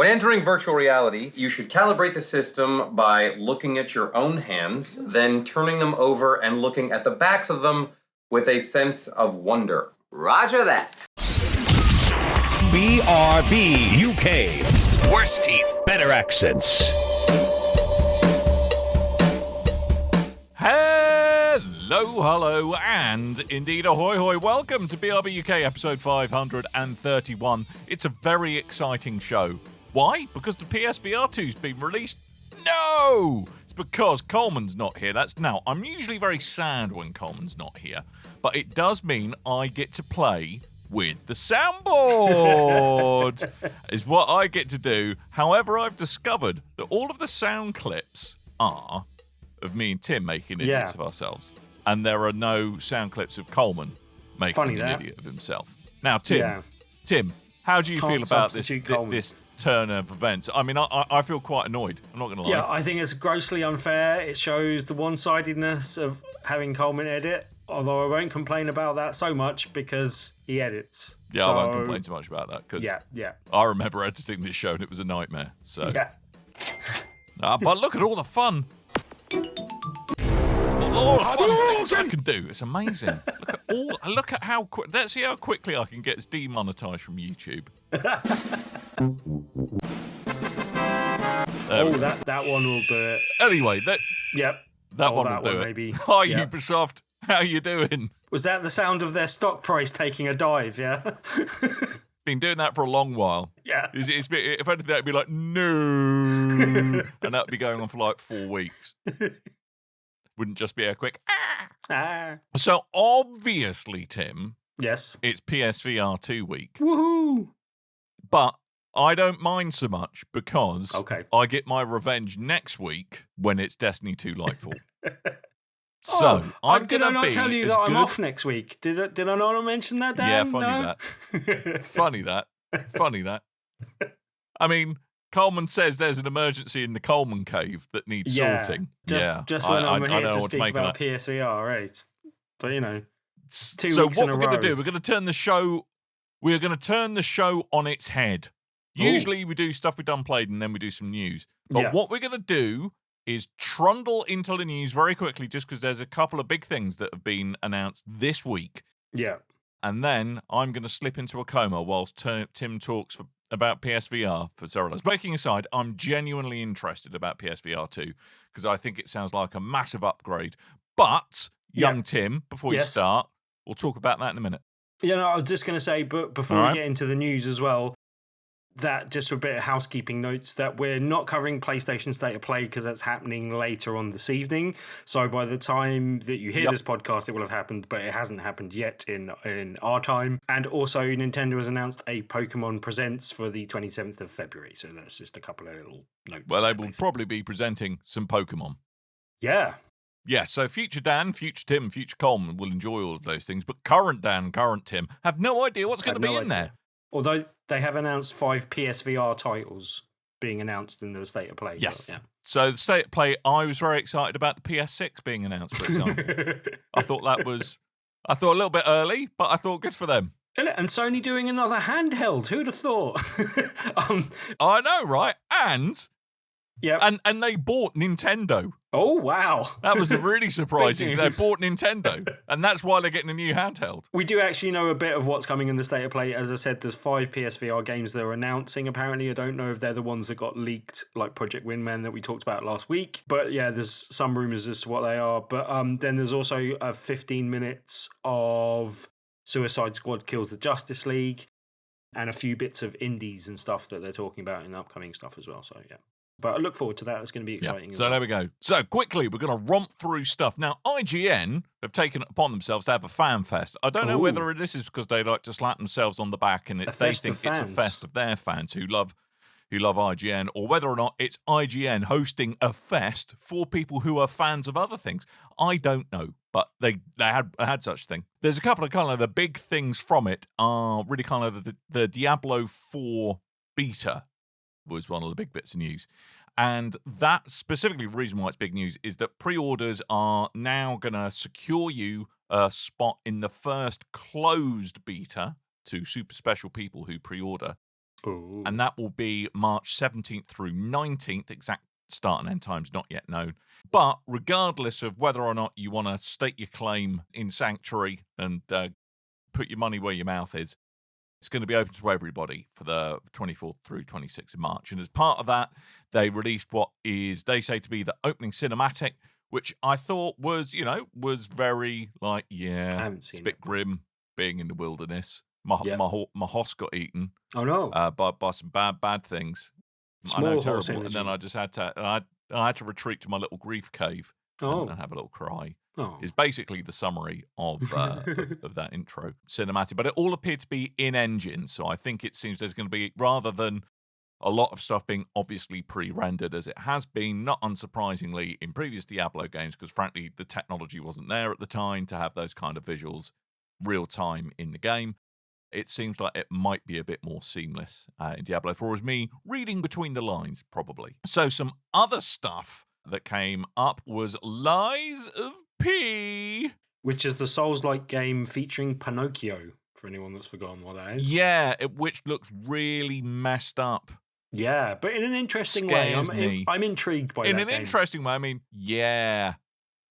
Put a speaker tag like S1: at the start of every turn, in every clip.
S1: When entering virtual reality, you should calibrate the system by looking at your own hands, then turning them over and looking at the backs of them with a sense of wonder.
S2: Roger that.
S3: BRB UK. Worse teeth, better accents.
S4: Hello, and indeed ahoy hoy. Welcome to BRB UK episode 531. It's a very exciting show. Why? Because the PSVR 2's been released? No! It's because Coleman's not here. Now, I'm usually very sad when Coleman's not here, but it does mean I get to play with the soundboard. Is what I get to do. However, I've discovered that all of the sound clips are of me and Tim making idiots of ourselves. And there are no sound clips of Coleman making an idiot of himself. Now, Tim, how do you feel about this turn of events? I mean, I feel quite annoyed. I'm not going to lie.
S5: Yeah, I think it's grossly unfair. It shows the one-sidedness of having Coleman edit, although I won't complain about that so much because he edits.
S4: Yeah, so, I won't complain too much about that because I remember editing this show and it was a nightmare. So but look at all the fun. All the fun things I can do. It's amazing. Look at how quick. Let's see how quickly I can get demonetized from YouTube.
S5: That one will do it.
S4: Anyway, that one will do it.
S5: Maybe.
S4: Hi, Ubisoft. How you doing?
S5: Was that the sound of their stock price taking a dive? Yeah.
S4: Been doing that for a long while.
S5: Yeah.
S4: If anything, that'd be like no, and that'd be going on for like 4 weeks. Wouldn't just be a quick So obviously, Tim.
S5: Yes.
S4: It's PSVR 2 week.
S5: Woohoo!
S4: But I don't mind so much because I get my revenge next week when it's Destiny 2 Lightfall. So
S5: did I not tell you that I'm off next week? Did I not mention that, Dan?
S4: Yeah, funny that. I mean, Coleman says there's an emergency in the Coleman cave that needs sorting.
S5: Just when I'm here to speak about PSVR, right? But 2 weeks in a row. So what we're going to do? We're going to turn the show. We're going to turn the show on its head. Usually we do stuff we've done played and then we do some news. But what we're going to do is trundle into the news very quickly, just because there's a couple of big things that have been announced this week. Yeah.
S4: And then I'm going to slip into a coma whilst Tim talks about PSVR for several hours. Breaking aside, I'm genuinely interested about PSVR 2 because I think it sounds like a massive upgrade. But, young Tim, before you start, we'll talk about that in a minute.
S5: I was just going to say, but before we get into the news as well, that just for a bit of housekeeping notes, that we're not covering PlayStation State of Play because that's happening later on this evening. So by the time that you hear this podcast, it will have happened, but it hasn't happened yet in our time. And also, Nintendo has announced a Pokemon Presents for the 27th of February. So that's just a couple of little notes.
S4: Well, they will probably be presenting some Pokemon.
S5: Yeah.
S4: Yeah, so future Dan, future Tim, future Coleman will enjoy all of those things, but current Dan, current Tim have no idea what's going to be in there.
S5: Although they have announced 5 PSVR titles being announced in the State of Play.
S4: Yes. So the State of Play, I was very excited about the PS6 being announced, for example. I thought a little bit early, but I thought good for them.
S5: And Sony doing another handheld. Who'd have thought?
S4: I know, right? And they bought Nintendo.
S5: Oh, wow.
S4: That was really surprising. They bought Nintendo, and that's why they're getting a new handheld.
S5: We do actually know a bit of what's coming in the State of Play. As I said, there's 5 PSVR games they're announcing, apparently. I don't know if they're the ones that got leaked, like Project Wingman that we talked about last week. But yeah, there's some rumours as to what they are. But then there's also 15 minutes of Suicide Squad Kills the Justice League and a few bits of indies and stuff that they're talking about in upcoming stuff as well. So yeah. But I look forward to that. It's going to be exciting.
S4: So there we go. So quickly, we're going to romp through stuff. Now, IGN have taken it upon themselves to have a fan fest. I don't know whether this is because they like to slap themselves on the back and they think it's a fest of their fans who love IGN, or whether or not it's IGN hosting a fest for people who are fans of other things. I don't know, but they had such a thing. There's a couple of kind of the big things from it are really kind of the Diablo 4 beta was one of the big bits of news. And that specifically, the reason why it's big news is that pre-orders are now going to secure you a spot in the first closed beta to super special people who pre-order.
S5: Ooh.
S4: and that will be March 17th through 19th. Exact start and end times not yet known. But regardless of whether or not you want to stake your claim in Sanctuary and put your money where your mouth is, it's going to be open to everybody for the 24th through 26th of March. And as part of that, they released what is, they say, to be the opening cinematic, which I thought was, was very like, yeah,
S5: I haven't seen
S4: it's a bit grim being in the wilderness. My horse got eaten.
S5: Oh no!
S4: By some bad things.
S5: Small
S4: I know,
S5: horse
S4: terrible.
S5: energy.
S4: And then I just had to, I had to retreat to my little grief cave and have a little cry.
S5: Oh.
S4: Is basically the summary of that intro cinematic. But it all appeared to be in-engine, so I think it seems there's going to be, rather than a lot of stuff being obviously pre-rendered, as it has been, not unsurprisingly, in previous Diablo games, because frankly, the technology wasn't there at the time to have those kind of visuals real-time in the game. It seems like it might be a bit more seamless in Diablo 4, as me reading between the lines, probably. So some other stuff that came up was Lies of P,
S5: which is the Souls-like game featuring Pinocchio, for anyone that's forgotten what that is.
S4: Yeah, which looks really messed up.
S5: Yeah, but in an interesting way. I'm intrigued by that game.
S4: In an interesting way, I mean, yeah,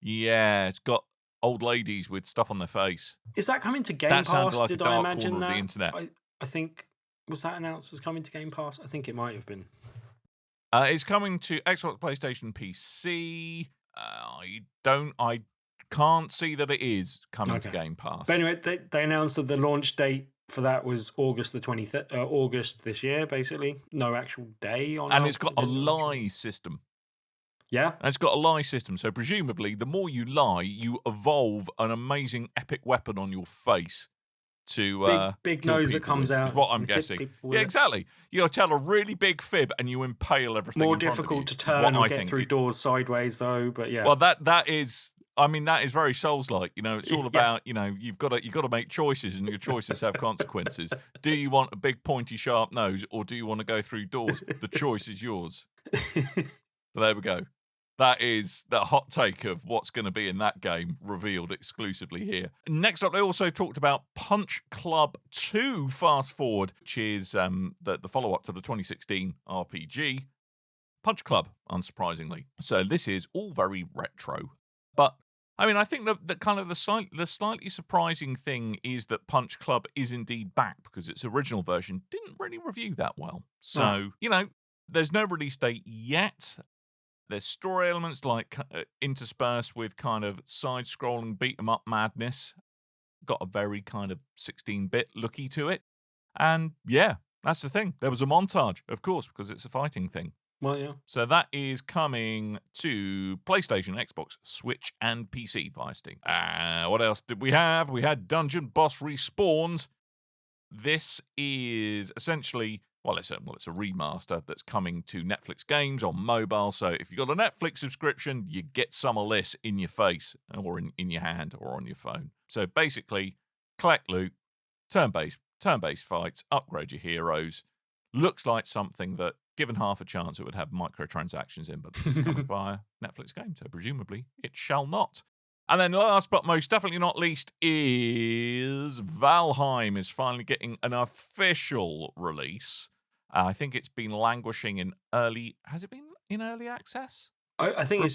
S4: it's got old ladies with stuff on their face.
S5: Is that coming to Game
S4: that
S5: Pass?
S4: Sounds like
S5: Did
S4: a dark
S5: I imagine
S4: corner
S5: that?
S4: Of the internet.
S5: I think, was that announced as coming to Game Pass? I think it might have been.
S4: It's coming to Xbox, PlayStation, PC. I can't see that it is coming to Game Pass.
S5: But anyway, they announced that the launch date for that was August the 23rd, August this year, basically. No actual day on it.
S4: And it's got a lie system.
S5: Yeah?
S4: And it's got a lie system. So presumably, the more you lie, you evolve an amazing epic weapon on your face to
S5: big nose that comes out.
S4: Is what I'm guessing. Yeah, exactly. You tell a really big fib and you impale everything.
S5: More
S4: in front
S5: difficult
S4: of you,
S5: to turn or get through doors sideways, though. But yeah.
S4: Well, that is. I mean, that is very Souls-like. It's all about you've got to make choices, and your choices have consequences. Do you want a big pointy sharp nose, or do you want to go through doors? The choice is yours. So there we go. That is the hot take of what's going to be in that game revealed exclusively here. Next up, they also talked about Punch Club 2 Fast Forward, which is the follow-up to the 2016 RPG. Punch Club, unsurprisingly. So this is all very retro. But, I mean, I think that kind of the slightly surprising thing is that Punch Club is indeed back, because its original version didn't really review that well. So, there's no release date yet. There's story elements like interspersed with kind of side-scrolling beat-em-up madness. Got a very kind of 16-bit looky to it. And yeah, that's the thing. There was a montage, of course, because it's a fighting thing.
S5: Well, yeah.
S4: So that is coming to PlayStation, Xbox, Switch, and PC via Steam. What else did we have? We had Dungeon Boss Respawned. This is essentially... Well, it's a remaster that's coming to Netflix games on mobile. So if you've got a Netflix subscription, you get some of this in your face or in your hand or on your phone. So basically, collect loot, turn-based fights, upgrade your heroes. Looks like something that, given half a chance, it would have microtransactions in, but this is coming via Netflix game, so presumably it shall not. And then last but most definitely not least is Valheim is finally getting an official release. I think it's been languishing in early... Has it been in early access?
S5: I think it's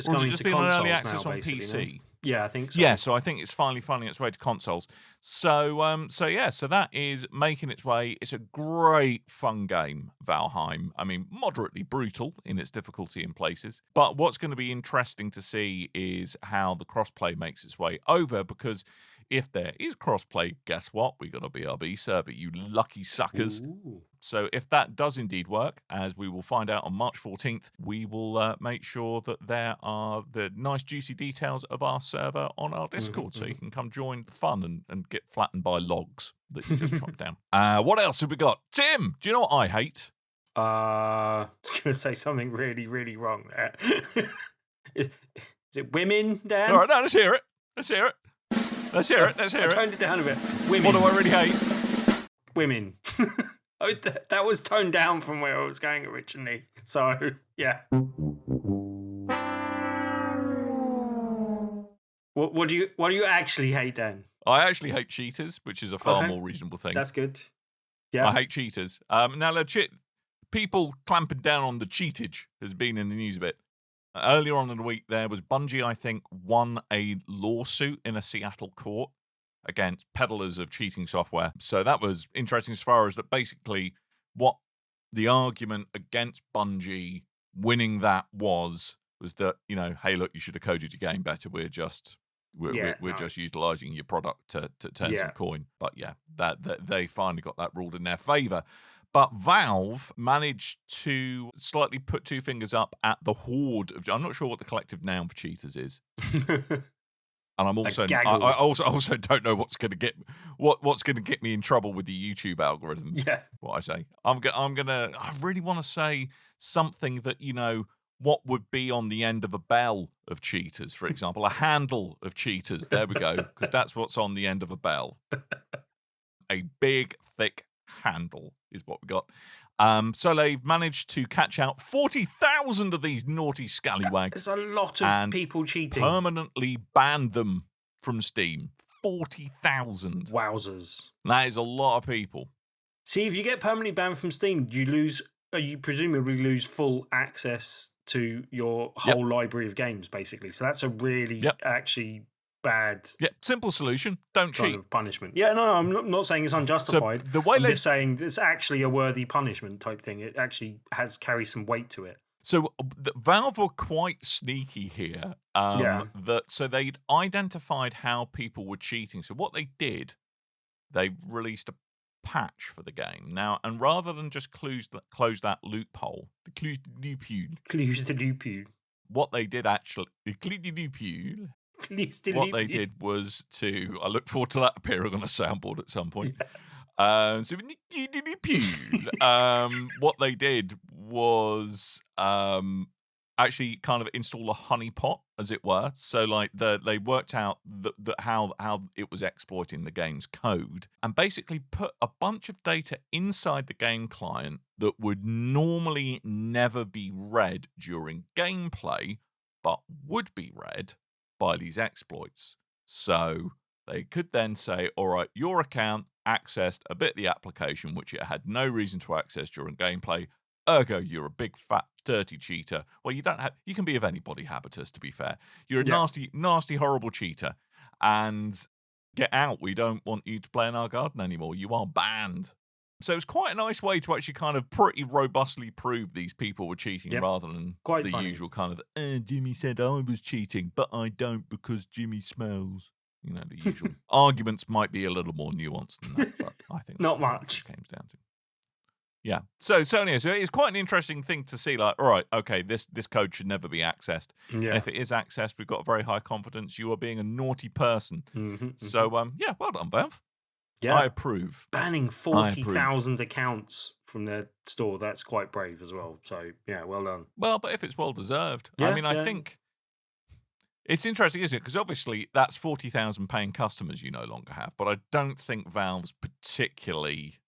S5: coming to consoles
S4: early access
S5: now,
S4: on PC.
S5: No? Yeah, I think so.
S4: Yeah, so I think it's finally finding its way to consoles. So that is making its way. It's a great fun game, Valheim. I mean, moderately brutal in its difficulty in places. But what's going to be interesting to see is how the crossplay makes its way over, because if there is crossplay, guess what? We got a BRB server, you lucky suckers.
S5: Ooh.
S4: So if that does indeed work, as we will find out on March 14th, we will make sure that there are the nice juicy details of our server on our Discord, so you can come join the fun and get flattened by logs that you just chopped down. What else have we got? Tim, do you know what I hate?
S5: I was going to say something really, really wrong there. Is it women, Dan?
S4: All right, no, let's hear it. I
S5: toned it down a bit. Women.
S4: What do I really hate?
S5: Women. That was toned down from where I was going originally. So, yeah. What do you actually hate, Dan?
S4: I actually hate cheaters, which is a far more reasonable thing.
S5: That's good. Yeah.
S4: I hate cheaters. Now, legit, people clamping down on the cheatage has been in the news a bit. Earlier on in the week, there was Bungie, I think, won a lawsuit in a Seattle court against peddlers of cheating software. So that was interesting as far as that basically what the argument against Bungie winning that was that, hey, look, you should have coded your game better. We're just just utilizing your product to turn some coin. But yeah, that they finally got that ruled in their favor. But Valve managed to slightly put two fingers up at the horde of. I'm not sure what the collective noun for cheaters is. And I'm also I also don't know what's going to get me in trouble with the YouTube algorithm.
S5: Yeah.
S4: What I say. I really want to say something that, what would be on the end of a bell of cheaters, for example, a handle of cheaters. There we go, because that's what's on the end of a bell. A big, thick handle is what we got. So they've managed to catch out 40,000 of these naughty scallywags.
S5: There's a lot of people cheating.
S4: Permanently banned them from Steam. 40,000.
S5: Wowzers.
S4: That is a lot of people.
S5: See, if you get permanently banned from Steam, you presumably lose full access to your whole library of games, basically. So that's a really actually bad.
S4: Yeah, simple solution. Don't cheat.
S5: Of punishment. Yeah, no, I'm not saying it's unjustified.
S4: So I'm
S5: just saying it's actually a worthy punishment type thing. It actually carries some weight to it.
S4: So Valve were quite sneaky here. So they'd identified how people were cheating. So what they did, they released a patch for the game now, and rather than just close that loophole,
S5: close the loophole.
S4: What they did actually, what they did was to. I look forward to that appearing on a soundboard at some point. Yeah. What they did was actually kind of install a honeypot, as it were. So like they worked out how it was exploiting the game's code, and basically put a bunch of data inside the game client that would normally never be read during gameplay, but would be read by these exploits. So they could then say, all right, your account accessed a bit of the application which it had no reason to access during gameplay. Ergo, you're a big, fat, dirty cheater. Well, you can be of any body habitus, to be fair. You're a nasty, nasty, horrible cheater. And get out. We don't want you to play in our garden anymore. You are banned. So it's quite a nice way to actually kind of pretty robustly prove these people were cheating rather than
S5: quite
S4: the
S5: funny.
S4: Usual kind of, Jimmy said I was cheating, but I don't because Jimmy smells. The usual arguments might be a little more nuanced than that, but I think
S5: not much.
S4: It comes down to. Yeah. So it's quite an interesting thing to see, like, all right, okay, this code should never be accessed. Yeah. And if it is accessed, we've got very high confidence you are being a naughty person. Mm-hmm, so, well done, Valve. Yeah. I approve.
S5: Banning 40,000 accounts from their store, that's quite brave as well. So, yeah, well done.
S4: Well, but if it's well-deserved. Yeah, I think it's interesting, isn't it? Because obviously that's 40,000 paying customers you no longer have, but I don't think Valve's particularly...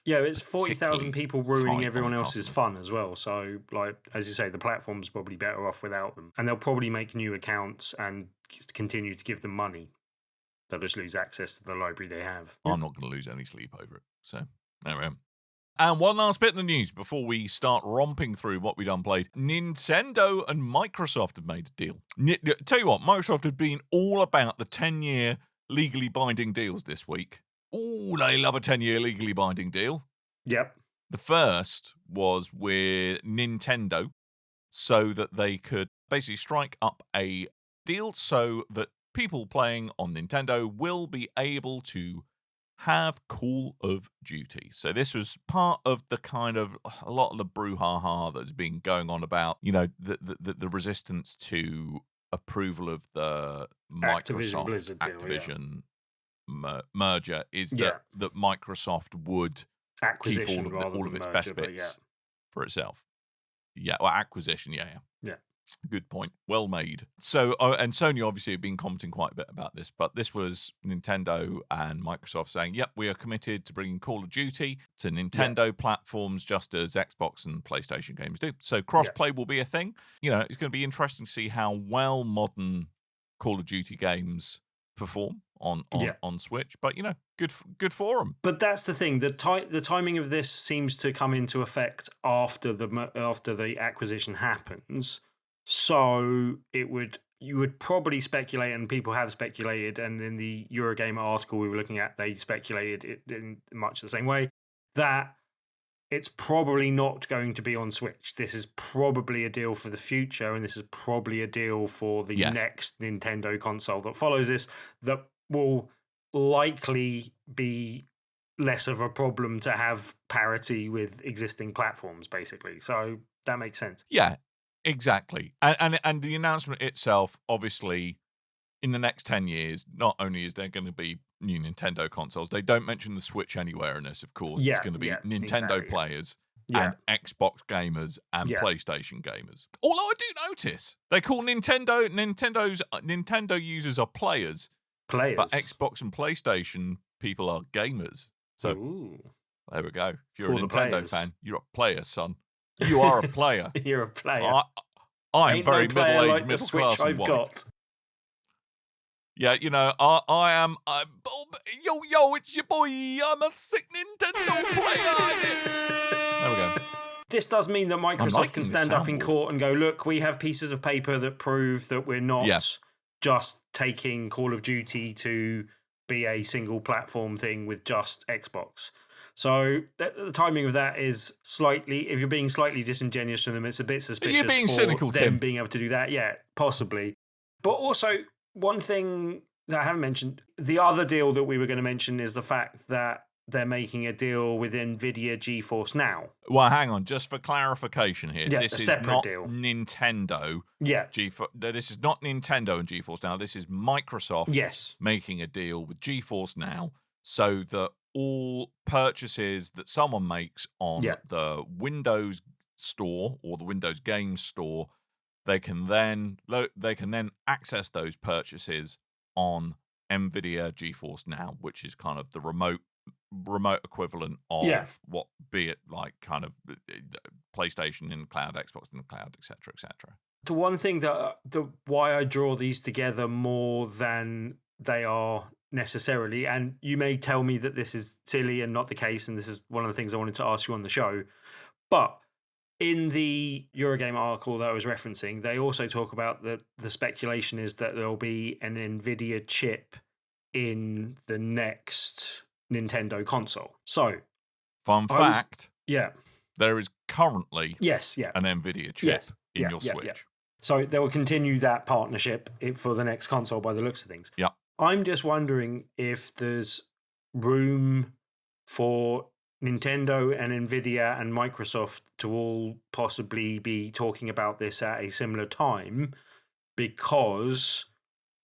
S5: Yeah, it's 40,000 people ruining everyone else's fun as well. So, like, as you say, the platform's probably better off without them. And they'll probably make new accounts and continue to give them money. They'll just lose access to the library they have.
S4: I'm not going to lose any sleep over it. So, there we are. And one last bit of the news before we start romping through what we done played. Nintendo and Microsoft have made a deal. Tell you what, Microsoft have been all about the 10-year legally binding deals this week. Ooh, they love a 10-year legally binding deal.
S5: Yep.
S4: The first was with Nintendo, so that they could basically strike up a deal so that people playing on Nintendo will be able to have Call of Duty. So this was part of the kind of a lot of the brouhaha that's been going on about, the resistance to approval of the Microsoft Activision merger is that Microsoft would keep all of its best bits for itself. Yeah, well, acquisition, yeah. Good point. Well made. So, and Sony obviously have been commenting quite a bit about this, but this was Nintendo and Microsoft saying, yep, we are committed to bringing Call of Duty to Nintendo platforms just as Xbox and PlayStation games do. So crossplay will be a thing. It's going to be interesting to see how well modern Call of Duty games perform on Switch. But good for them.
S5: But that's the thing. The timing of this seems to come into effect after the acquisition happens. So you would probably speculate, and people have speculated, and in the Eurogamer article we were looking at, they speculated it in much the same way, that it's probably not going to be on Switch. This is probably a deal for the future, and this is probably a deal for the next Nintendo console that follows this, that will likely be less of a problem to have parity with existing platforms, basically. So that makes sense.
S4: Yeah, exactly. And the announcement itself, obviously, in the next 10 years, not only is there going to be new Nintendo consoles, they don't mention the Switch anywhere in this, of course. It's going to be Nintendo players and Xbox gamers and PlayStation gamers. Although I do notice they call Nintendo users are players. But Xbox and PlayStation people are gamers. So there we go. If you're a Nintendo fan, you're a player, son. You are a player.
S5: You're a player.
S4: I'm very middle-aged, middle class, and white. Got. Yeah, I am. Yo, it's your boy. I'm a sick Nintendo player. There we go.
S5: This does mean that Microsoft can stand up in court and go, look, we have pieces of paper that prove that we're not just taking Call of Duty to be a single platform thing with just Xbox. So the timing of that is slightly, if you're being slightly disingenuous from them, it's a bit suspicious.
S4: You're being cynical,
S5: them
S4: Tim.
S5: Being able to do that, yeah, possibly. But also, one thing that I haven't mentioned, the other deal that we were going to mention is the fact that they're making a deal with Nvidia GeForce Now.
S4: Well, hang on, just for clarification here,
S5: this
S4: is not
S5: deal.
S4: Nintendo.
S5: Yeah.
S4: This is not Nintendo and GeForce Now. This is Microsoft making a deal with GeForce Now so that all purchases that someone makes on the Windows Store or the Windows Games Store, they can then access those purchases on Nvidia GeForce Now, which is kind of the remote equivalent of what be it like kind of PlayStation in the cloud, Xbox in the cloud, etc., etc.
S5: The one thing that why I draw these together more than they are necessarily, and you may tell me that this is silly and not the case, and this is one of the things I wanted to ask you on the show, but in the Eurogamer article that I was referencing, they also talk about that the speculation is that there'll be an Nvidia chip in the next Nintendo console. So,
S4: fun fact, there is currently
S5: an
S4: Nvidia chip in your Switch.
S5: Yeah. So they will continue that partnership for the next console by the looks of things.
S4: Yeah.
S5: I'm just wondering if there's room for Nintendo and Nvidia and Microsoft to all possibly be talking about this at a similar time, because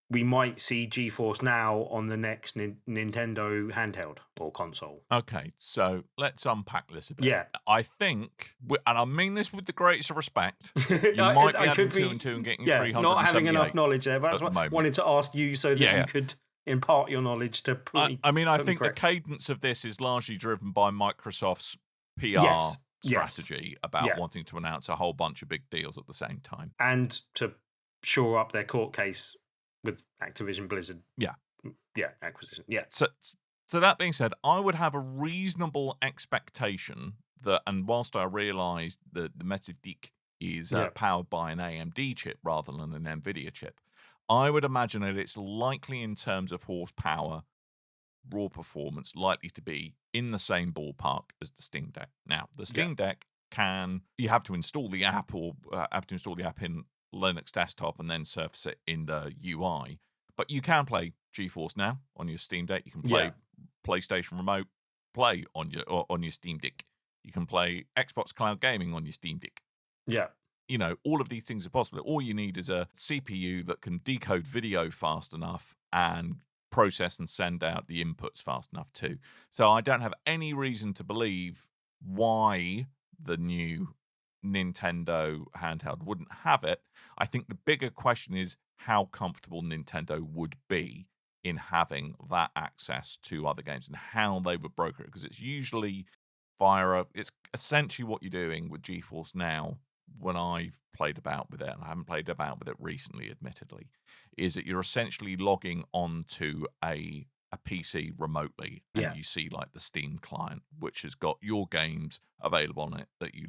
S5: we might see GeForce Now on the next Nintendo handheld or console.
S4: Okay, so let's unpack this a bit.
S5: Yeah.
S4: I think, and I mean this with the greatest respect, you might be adding 2 and 2 and getting 378.
S5: Not having enough knowledge there, but that's what I wanted to ask you so that you could impart your knowledge to put me.
S4: I mean, I think the cadence of this is largely driven by Microsoft's PR strategy about wanting to announce a whole bunch of big deals at the same time.
S5: And to shore up their court case with Activision Blizzard. Acquisition. Yeah.
S4: So that being said, I would have a reasonable expectation that, and whilst I realise that the Metadik is powered by an AMD chip rather than an Nvidia chip, I would imagine that it's likely in terms of horsepower, raw performance, likely to be in the same ballpark as the Steam Deck. Now, the Steam Deck you have to install the app or have to install the app in Linux desktop and then surface it in the UI. But you can play GeForce Now on your Steam Deck. You can play PlayStation Remote Play on your Steam Deck. You can play Xbox Cloud Gaming on your Steam Deck.
S5: Yeah.
S4: All of these things are possible. All you need is a CPU that can decode video fast enough and process and send out the inputs fast enough too. So I don't have any reason to believe why the new Nintendo handheld wouldn't have it. I think the bigger question is how comfortable Nintendo would be in having that access to other games and how they would broker it, because it's usually it's essentially what you're doing with GeForce Now when I've played about with it, and I haven't played about with it recently, admittedly, is that you're essentially logging onto a PC remotely, and you see like the Steam client, which has got your games available on it that you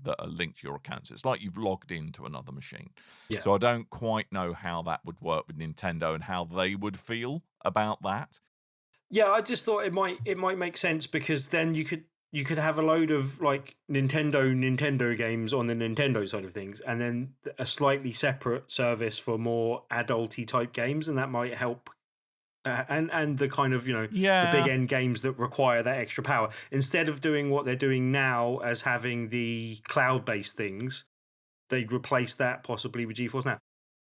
S4: that are linked to your accounts. It's like you've logged into another machine.
S5: Yeah.
S4: So I don't quite know how that would work with Nintendo and how they would feel about that.
S5: Yeah, I just thought it might make sense, because then you could have a load of like Nintendo games on the Nintendo side of things, and then a slightly separate service for more adulty type games, and that might help. And the kind of, the big end games that require that extra power, instead of doing what they're doing now as having the cloud-based things, they'd replace that possibly with GeForce Now.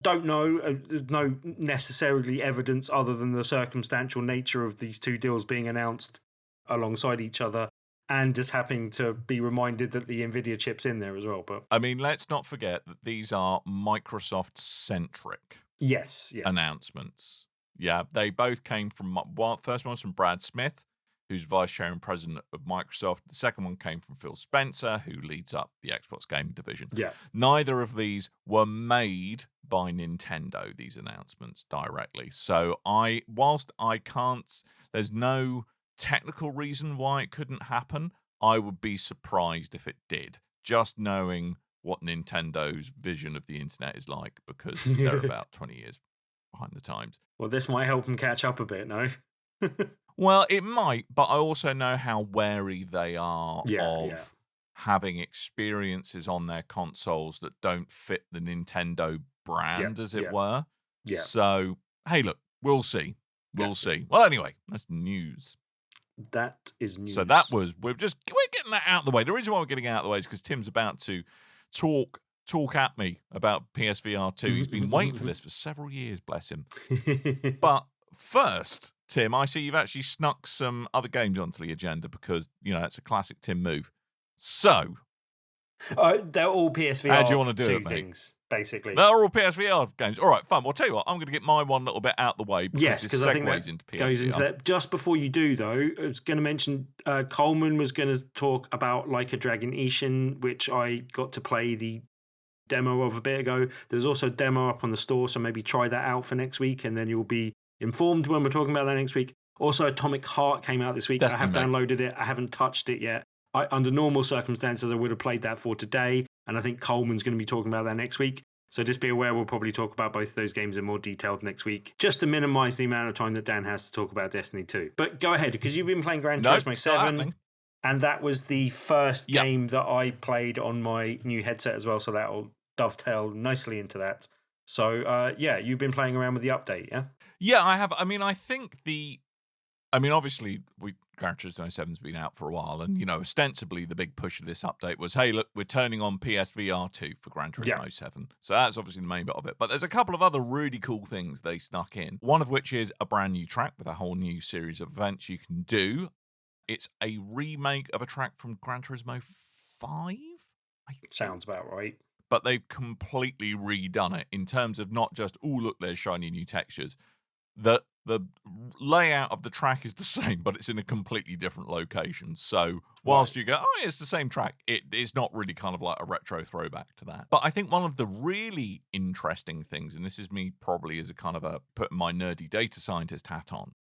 S5: Don't know. There's no necessarily evidence other than the circumstantial nature of these two deals being announced alongside each other, and just having to be reminded that the Nvidia chip's in there as well. But
S4: I mean, let's not forget that these are Microsoft-centric announcements. Yeah, they both came from, first one was from Brad Smith, who's vice chair and president of Microsoft. The second one came from Phil Spencer, who leads up the Xbox gaming division.
S5: Yeah.
S4: Neither of these were made by Nintendo, these announcements, directly. So whilst I can't, there's no technical reason why it couldn't happen, I would be surprised if it did, just knowing what Nintendo's vision of the internet is like, because they're about 20 years behind the times.
S5: Well, this might help them catch up a bit, no?
S4: Well, it might, but I also know how wary they are of having experiences on their consoles that don't fit the Nintendo brand, as it were.
S5: Yeah.
S4: So, hey, look, we'll see. We'll see. Well, anyway, that's news.
S5: That is news.
S4: So we're getting that out of the way. The reason why we're getting it out of the way is because Tim's about to talk at me about PSVR 2. He's been waiting for this for several years, bless him. But first, Tim, I see you've actually snuck some other games onto the agenda because, it's a classic Tim move. So,
S5: they're all PSVR
S4: how do you want to do
S5: 2
S4: it, mate?
S5: things, basically.
S4: They're all PSVR games. All right, fine. Well, I'll tell you what, I'm going to get my one a little bit out the way because this
S5: I think
S4: segues
S5: that
S4: into PSVR.
S5: goes into that. Just before you do, though, I was going to mention Coleman was going to talk about Like a Dragon Ishin, which I got to play the demo of a bit ago. There's also a demo up on the store, so maybe try that out for next week, and then you'll be informed when we're talking about that next week. Also, Atomic Heart came out this week. I have downloaded it. I haven't touched it yet. Under normal circumstances, I would have played that for today, and I think Coleman's going to be talking about that next week. So just be aware, we'll probably talk about both of those games in more detail next week, just to minimise the amount of time that Dan has to talk about Destiny 2. But go ahead, because you've been playing Gran Turismo 7, and that was the first game that I played on my new headset as well, so that'll dovetail nicely into that. So, you've been playing around with the update, yeah?
S4: Yeah, I have. I mean, obviously, Gran Turismo 7's been out for a while, and, ostensibly the big push of this update was, hey, look, we're turning on PSVR 2 for Gran Turismo 7. So that's obviously the main bit of it. But there's a couple of other really cool things they snuck in. One of which is a brand new track with a whole new series of events you can do. It's a remake of a track from Gran Turismo 5?
S5: Sounds about right.
S4: But they've completely redone it in terms of not just, oh, look, there's shiny new textures. The layout of the track is the same, but it's in a completely different location. So whilst you go, oh, yeah, it's the same track, it's not really kind of like a retro throwback to that. But I think one of the really interesting things, and this is me probably as a kind of putting my nerdy data scientist hat on,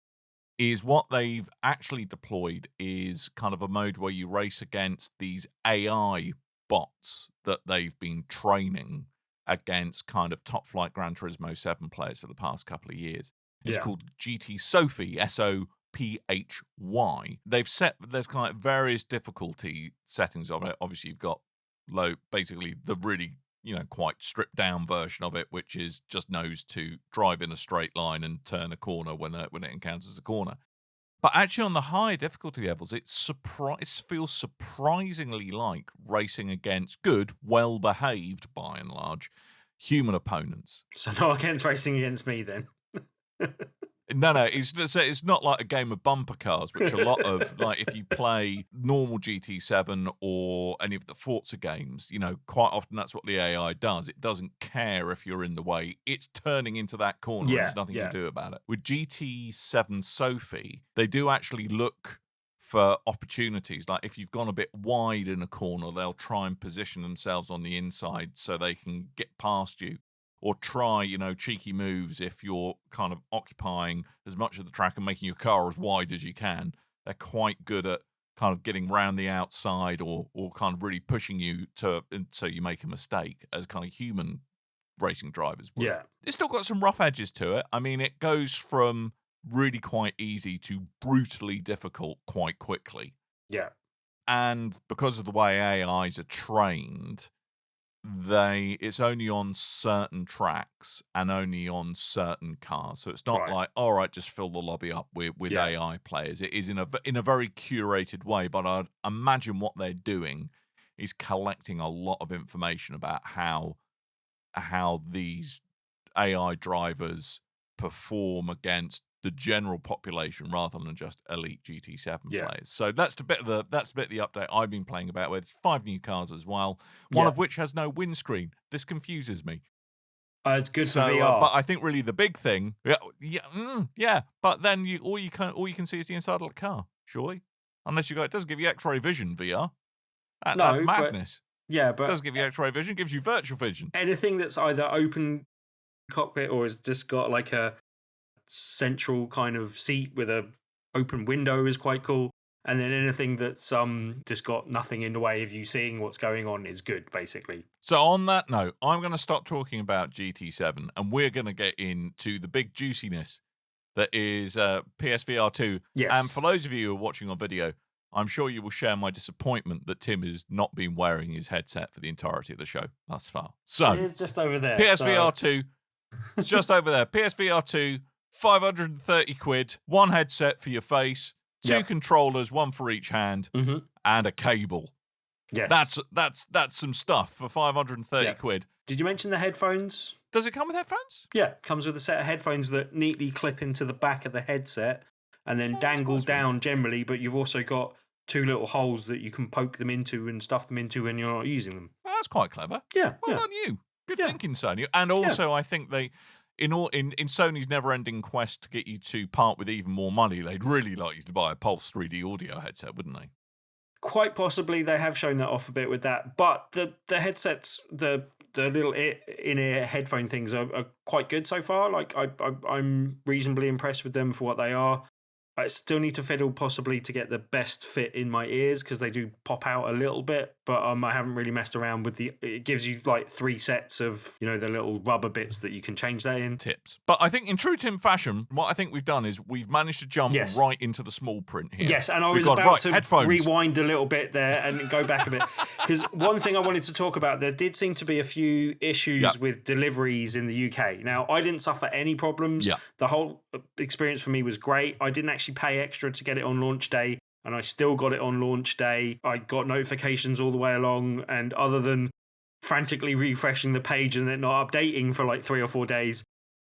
S4: is what they've actually deployed is kind of a mode where you race against these AI bots that they've been training against kind of top flight Gran Turismo 7 players for the past couple of years. It's called GT Sophie, Sophy. There's kind of various difficulty settings of it. Obviously, you've got basically the really, quite stripped down version of it, which is just knows to drive in a straight line and turn a corner when it encounters a corner. But actually, on the higher difficulty levels, it feels surprisingly like racing against good, well-behaved, by and large, human opponents.
S5: So not against racing against me, then?
S4: No, it's not like a game of bumper cars, which a lot of, like, if you play normal GT7 or any of the Forza games, quite often that's what the AI does. It doesn't care if you're in the way. It's turning into that corner. There's nothing you can do about it. With GT7 Sophie, they do actually look for opportunities. Like if you've gone a bit wide in a corner, they'll try and position themselves on the inside so they can get past you, or try, cheeky moves if you're kind of occupying as much of the track and making your car as wide as you can. They're quite good at kind of getting round the outside or kind of really pushing you until you make a mistake, as kind of human racing drivers would.
S5: Yeah.
S4: It's still got some rough edges to it. I mean, it goes from really quite easy to brutally difficult quite quickly.
S5: Yeah.
S4: And because of the way AIs are trained, it's only on certain tracks and only on certain cars. So it's not like, all right, just fill the lobby up with AI players. It is in a very curated way, but I'd imagine what they're doing is collecting a lot of information about how these AI drivers perform against the general population rather than just elite GT7 players. So that's the bit of the update I've been playing about with 5 new cars as well, one of which has no windscreen. This confuses me.
S5: It's good for VR.
S4: But I think really the big thing, but then all you can see is the inside of the car, surely, unless it doesn't give you X-ray vision VR. That's madness. But it doesn't give you X-ray vision; it gives you virtual vision.
S5: Anything that's either open cockpit or has just got like a central kind of seat with a open window is quite cool, and then anything that's just got nothing in the way of you seeing what's going on is good, basically.
S4: So on that note, I'm going to stop talking about GT7 and we're going to get into the big juiciness that is PSVR 2.
S5: Yes.
S4: And for those of you who are watching on video, I'm sure you will share my disappointment that Tim has not been wearing his headset for the entirety of the show thus far. So
S5: it's just over there.
S4: PSVR 2, it's just over there. PSVR 2, 530 quid, one headset for your face, 2 controllers, one for each hand, and a cable.
S5: Yes.
S4: That's some stuff for 530 quid.
S5: Did you mention the headphones?
S4: Does it come with headphones?
S5: Yeah, it comes with a set of headphones that neatly clip into the back of the headset and then dangle down generally, but you've also got 2 little holes that you can poke them into and stuff them into when you're not using them.
S4: Well, that's quite clever.
S5: Yeah.
S4: Well done you. Good thinking, Sony. And also, I think they, in Sony's never-ending quest to get you to part with even more money, they'd really like you to buy a Pulse 3D audio headset, wouldn't they?
S5: Quite possibly, they have shown that off a bit with that. But the headsets, the little in-ear headphone things are quite good so far. Like I'm reasonably impressed with them for what they are. I still need to fiddle possibly to get the best fit in my ears because they do pop out a little bit, but I haven't really messed around with it gives you like 3 sets of, the little rubber bits that you can change that in.
S4: Tips. But I think in true Tim fashion, what I think we've done is we've managed to jump right into the small print here.
S5: Yes, and I was about to rewind a little bit there and go back a bit. Because one thing I wanted to talk about, there did seem to be a few issues with deliveries in the UK. Now, I didn't suffer any problems. The whole experience for me was great. I didn't actually pay extra to get it on launch day, and I still got it on launch day. I got notifications all the way along, and other than frantically refreshing the page and it not updating for like 3 or 4 days,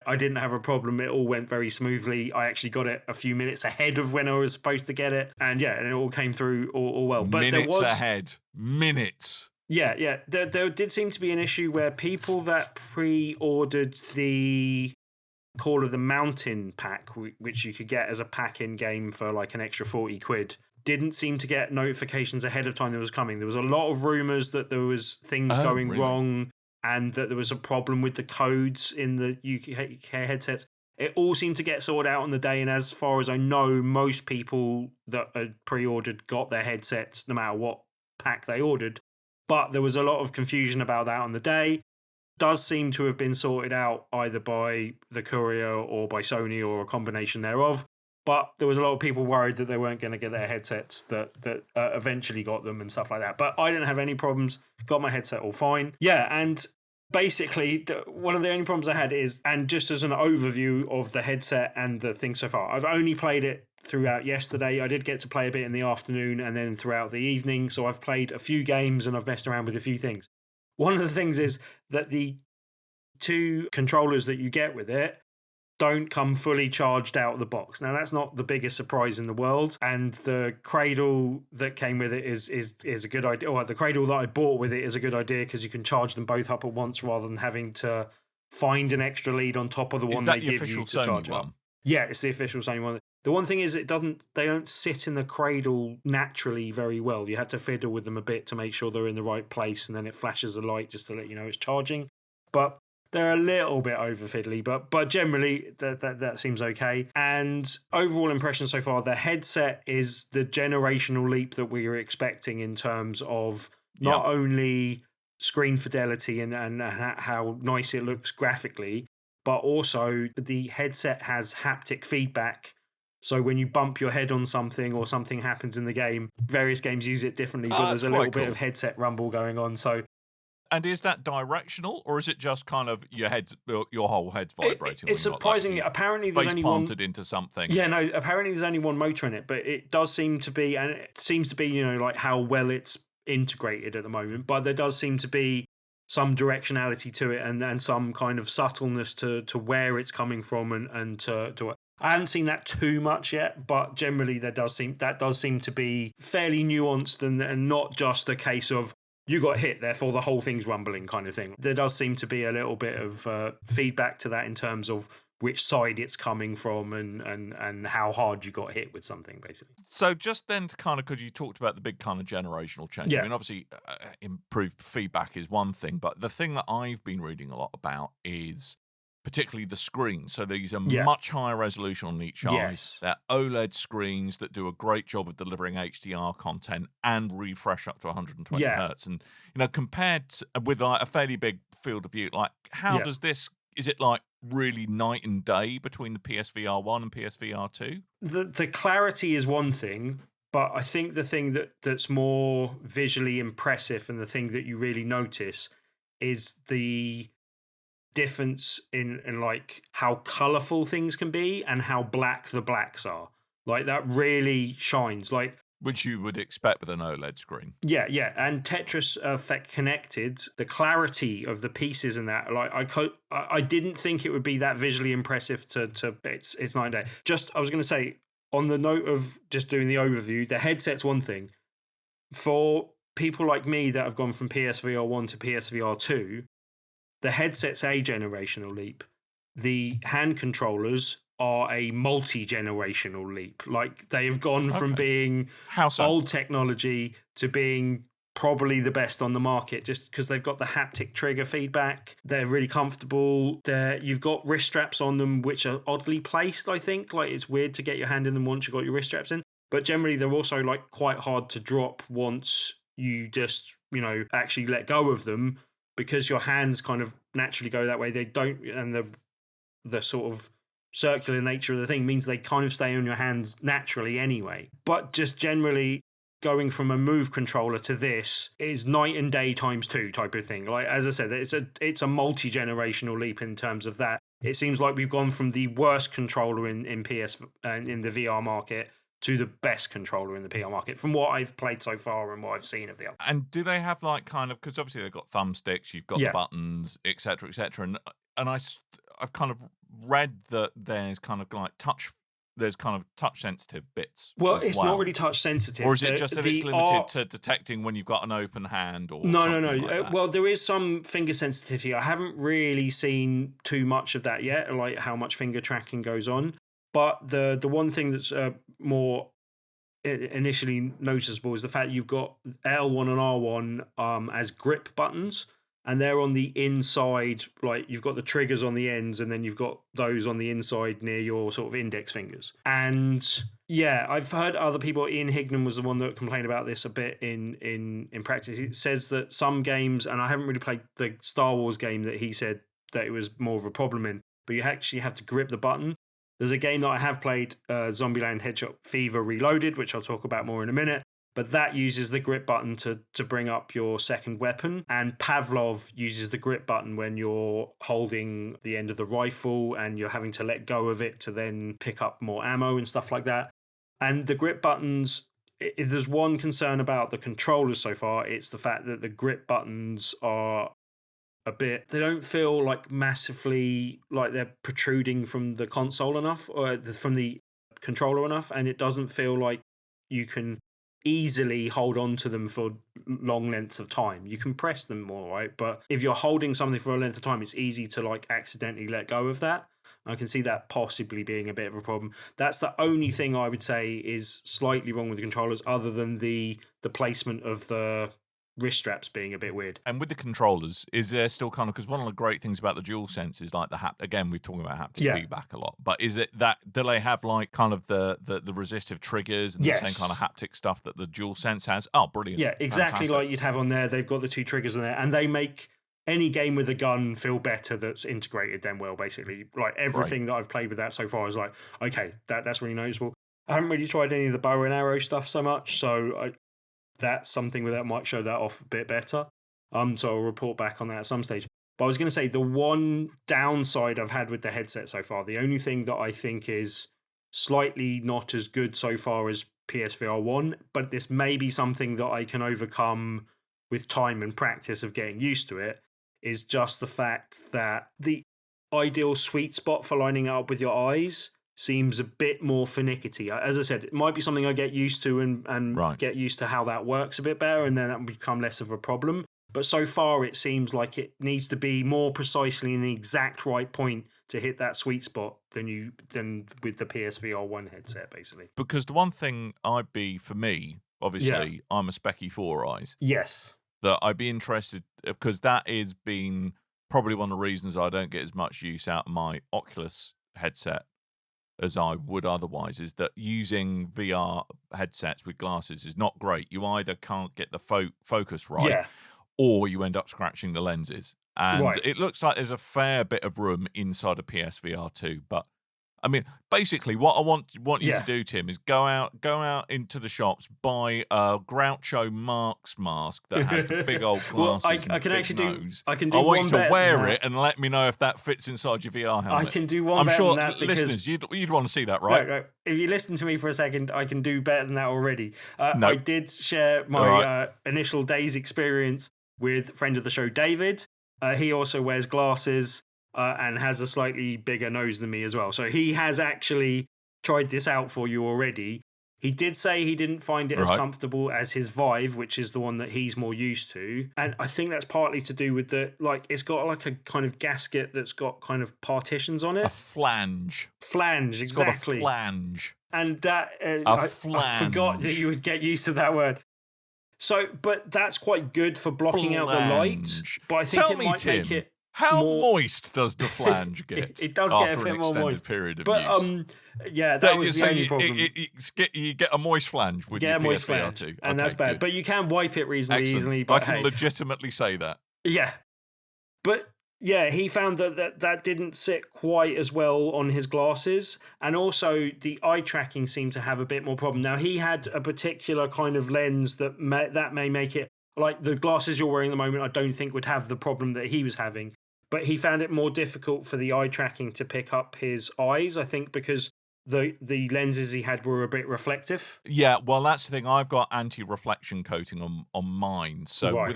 S5: I didn't have a problem. It all went very smoothly. I actually got it a few minutes ahead of when I was supposed to get it, and it all came through all well. But
S4: minutes ahead. Minutes.
S5: Yeah. There did seem to be an issue where people that pre-ordered the Call of the Mountain pack, which you could get as a pack in game for like an extra 40 quid, didn't seem to get notifications ahead of time that was coming. There was a lot of rumours that there was things going wrong and that there was a problem with the codes in the UK headsets. It all seemed to get sorted out on the day, and as far as I know, most people that had pre-ordered got their headsets no matter what pack they ordered. But there was a lot of confusion about that on the day. Does seem to have been sorted out either by the courier or by Sony or a combination thereof. But there was a lot of people worried that they weren't going to get their headsets that eventually got them and stuff like that. But I didn't have any problems. Got my headset all fine. Yeah, and basically one of the only problems I had is, and just as an overview of the headset and the thing so far, I've only played it throughout yesterday. I did get to play a bit in the afternoon and then throughout the evening. So I've played a few games and I've messed around with a few things. One of the things is that the 2 controllers that you get with it don't come fully charged out of the box. Now, that's not the biggest surprise in the world, and the cradle that came with it is a good idea. Or the cradle that I bought with it is a good idea because you can charge them both up at once rather than having to find an extra lead on top of the one they give you to charge up. Yeah, it's the official Sony one. The one thing is they don't sit in the cradle naturally very well. You have to fiddle with them a bit to make sure they're in the right place, and then it flashes a light just to let you know it's charging. But they're a little bit over fiddly, but generally that seems okay. And overall impression so far, the headset is the generational leap that we were expecting in terms of not only screen fidelity and how nice it looks graphically, but also the headset has haptic feedback. So when you bump your head on something or something happens in the game, various games use it differently, but there's a little bit of headset rumble going on. So,
S4: and is that directional, or is it just kind of your whole head's vibrating?
S5: It's surprisingly, apparently there's only one
S4: planted into something.
S5: Yeah, no, apparently there's only one motor in it, but it does seem to be, and it seems to be, like how well it's integrated at the moment. But there does seem to be some directionality to it, and some kind of subtleness to where it's coming from, and to. I haven't seen that too much yet, but generally that does seem to be fairly nuanced and not just a case of you got hit, therefore the whole thing's rumbling kind of thing. There does seem to be a little bit of feedback to that in terms of which side it's coming from and how hard you got hit with something, basically.
S4: So just then to kind of, because you talked about the big kind of generational change.
S5: Yeah.
S4: I mean, obviously improved feedback is one thing, but the thing that I've been reading a lot about is particularly the screen. So these are much higher resolution on each eye.
S5: Yes.
S4: They're OLED screens that do a great job of delivering HDR content and refresh up to 120 hertz. And, compared with like a fairly big field of view, like how does this, is it like really night and day between the PSVR 1 and PSVR 2?
S5: The clarity is one thing, but I think the thing that's more visually impressive and the thing that you really notice is the difference in like how colorful things can be and how black the blacks are. Like that really shines, like
S4: which you would expect with an OLED screen.
S5: Yeah, and Tetris Effect Connected, the clarity of the pieces in that, like I didn't think it would be that visually impressive to it's night and day. Just I was going to say, on the note of just doing the overview, the headset's one thing. For people like me that have gone from PSVR 1 to PSVR 2, the headset's a generational leap. The hand controllers are a multi-generational leap. Like they have gone from being old technology to being probably the best on the market, just because they've got the haptic trigger feedback. They're really comfortable. You've got wrist straps on them, which are oddly placed, I think. Like it's weird to get your hand in them once you've got your wrist straps in. But generally, they're also like quite hard to drop once you just, actually let go of them, because your hands kind of naturally go that way. They don't, and the sort of circular nature of the thing means they kind of stay on your hands naturally anyway. But just generally going from a Move controller to this is night and day times 2 type of thing. Like, as I said, it's a multi-generational leap in terms of that. It seems like we've gone from the worst controller in PS and in the VR market to the best controller in the PR market, from what I've played so far and what I've seen of the other.
S4: And do they have like kind of, because obviously they've got thumbsticks, you've got the buttons, etc., and I've kind of read that there's kind of like touch sensitive bits.
S5: Well, it's not really touch sensitive,
S4: or is it just that it's limited to detecting when you've got an open hand or
S5: no.
S4: Like that?
S5: Well, there is some finger sensitivity. I haven't really seen too much of that yet, like how much finger tracking goes on. But the one thing that's more initially noticeable is the fact you've got L1 and R1 as grip buttons, and they're on the inside. Like you've got the triggers on the ends, and then you've got those on the inside near your sort of index fingers. And yeah, I've heard other people. Ian Hignan was the one that complained about this a bit in practice. He says that some games, and I haven't really played the Star Wars game that he said that it was more of a problem in, but you actually have to grip the button. There's a game that I have played, Zombieland Headshot Fever Reloaded, which I'll talk about more in a minute, but that uses the grip button to bring up your second weapon, and Pavlov uses the grip button when you're holding the end of the rifle and you're having to let go of it to then pick up more ammo and stuff like that. And the grip buttons, if there's one concern about the controllers so far, it's the fact that the grip buttons are they don't feel like massively like they're protruding from the console enough, or from the controller enough, and it doesn't feel like you can easily hold on to them for long lengths of time. You can press them more, right? But if you're holding something for a length of time, it's easy to like accidentally let go of that. I can see that possibly being a bit of a problem. That's the only thing I would say is slightly wrong with the controllers, other than the placement of the wrist straps being a bit weird.
S4: And with the controllers, is there still kind of, because one of the great things about the DualSense is like again, we're talking about haptic feedback a lot, but is it that, do they have like kind of the resistive triggers and the same kind of haptic stuff that the DualSense has? Oh, brilliant.
S5: Yeah, exactly.
S4: Fantastic.
S5: Like you'd have on there. They've got the 2 triggers on there, and they make any game with a gun feel better that's integrated them well, basically. Like everything that I've played with that so far is like, okay, that's really noticeable. I haven't really tried any of the bow and arrow stuff so much, so that's something where that might show that off a bit better. So I'll report back on that at some stage. But I was going to say, the one downside I've had with the headset so far, the only thing that I think is slightly not as good so far as PSVR 1, but this may be something that I can overcome with time and practice of getting used to it, is just the fact that the ideal sweet spot for lining it up with your eyes seems a bit more finicky. As I said, it might be something I get used to and get used to how that works a bit better, and then that will become less of a problem. But so far, it seems like it needs to be more precisely in the exact right point to hit that sweet spot than with the PSVR 1 headset, basically.
S4: Because the one thing for me, obviously, I'm a specky 4 eyes.
S5: Yes.
S4: That I'd be interested, because that is been probably one of the reasons I don't get as much use out of my Oculus headset as I would otherwise, is that using VR headsets with glasses is not great. You either can't get the focus right, or you end up scratching the lenses. And it looks like there's a fair bit of room inside of PSVR 2. But I mean, basically, what I want you to do, Tim, is go out into the shops, buy a Groucho Marx mask that has the big old glasses.
S5: I can actually
S4: nose.
S5: I want
S4: you to wear it and let me know if that fits inside your VR helmet.
S5: I can do one.
S4: I'm
S5: better
S4: sure
S5: than that because
S4: listeners, you'd want to see that, right?
S5: No. If you listen to me for a second, I can do better than that already. I did share my initial day's experience with friend of the show, David. He also wears glasses. And has a slightly bigger nose than me as well. So he has actually tried this out for you already. He did say he didn't find it as comfortable as his Vive, which is the one that he's more used to. And I think that's partly to do with it's got like a kind of gasket that's got kind of partitions on it.
S4: A flange.
S5: Flange, exactly.
S4: It's got a flange.
S5: And that, I forgot that you would get used to that word. So, but that's quite good for blocking out the light. But I think might make it.
S4: How moist does the flange get?
S5: It does get a
S4: after
S5: bit
S4: an
S5: more
S4: extended
S5: moist.
S4: period of
S5: but
S4: use?
S5: That was the only problem.
S4: You get a moist flange with your PSVR 2.
S5: And that's bad. Good. But you can wipe it reasonably easily. But
S4: I can legitimately say that.
S5: Yeah. But yeah, he found that didn't sit quite as well on his glasses. And also the eye tracking seemed to have a bit more problem. Now, he had a particular kind of lens that may make it, like the glasses you're wearing at the moment, I don't think would have the problem that he was having. But he found it more difficult for the eye tracking to pick up his eyes, I think, because the lenses he had were a bit reflective.
S4: Yeah, well, that's the thing. I've got anti-reflection coating on mine, so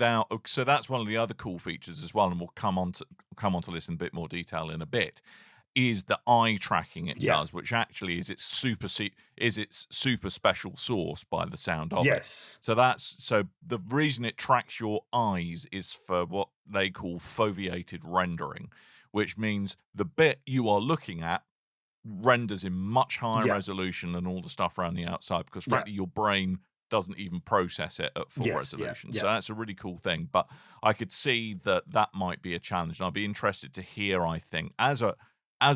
S4: so that's one of the other cool features as well, and we'll come on to this in a bit more detail in a bit. Is the eye tracking it does, which actually is its super special sauce by the sound of it. So the reason it tracks your eyes is for what they call foveated rendering, which means the bit you are looking at renders in much higher resolution than all the stuff around the outside, because frankly your brain doesn't even process it at full resolution. So that's a really cool thing. But I could see that might be a challenge, and I'd be interested to hear, I think, as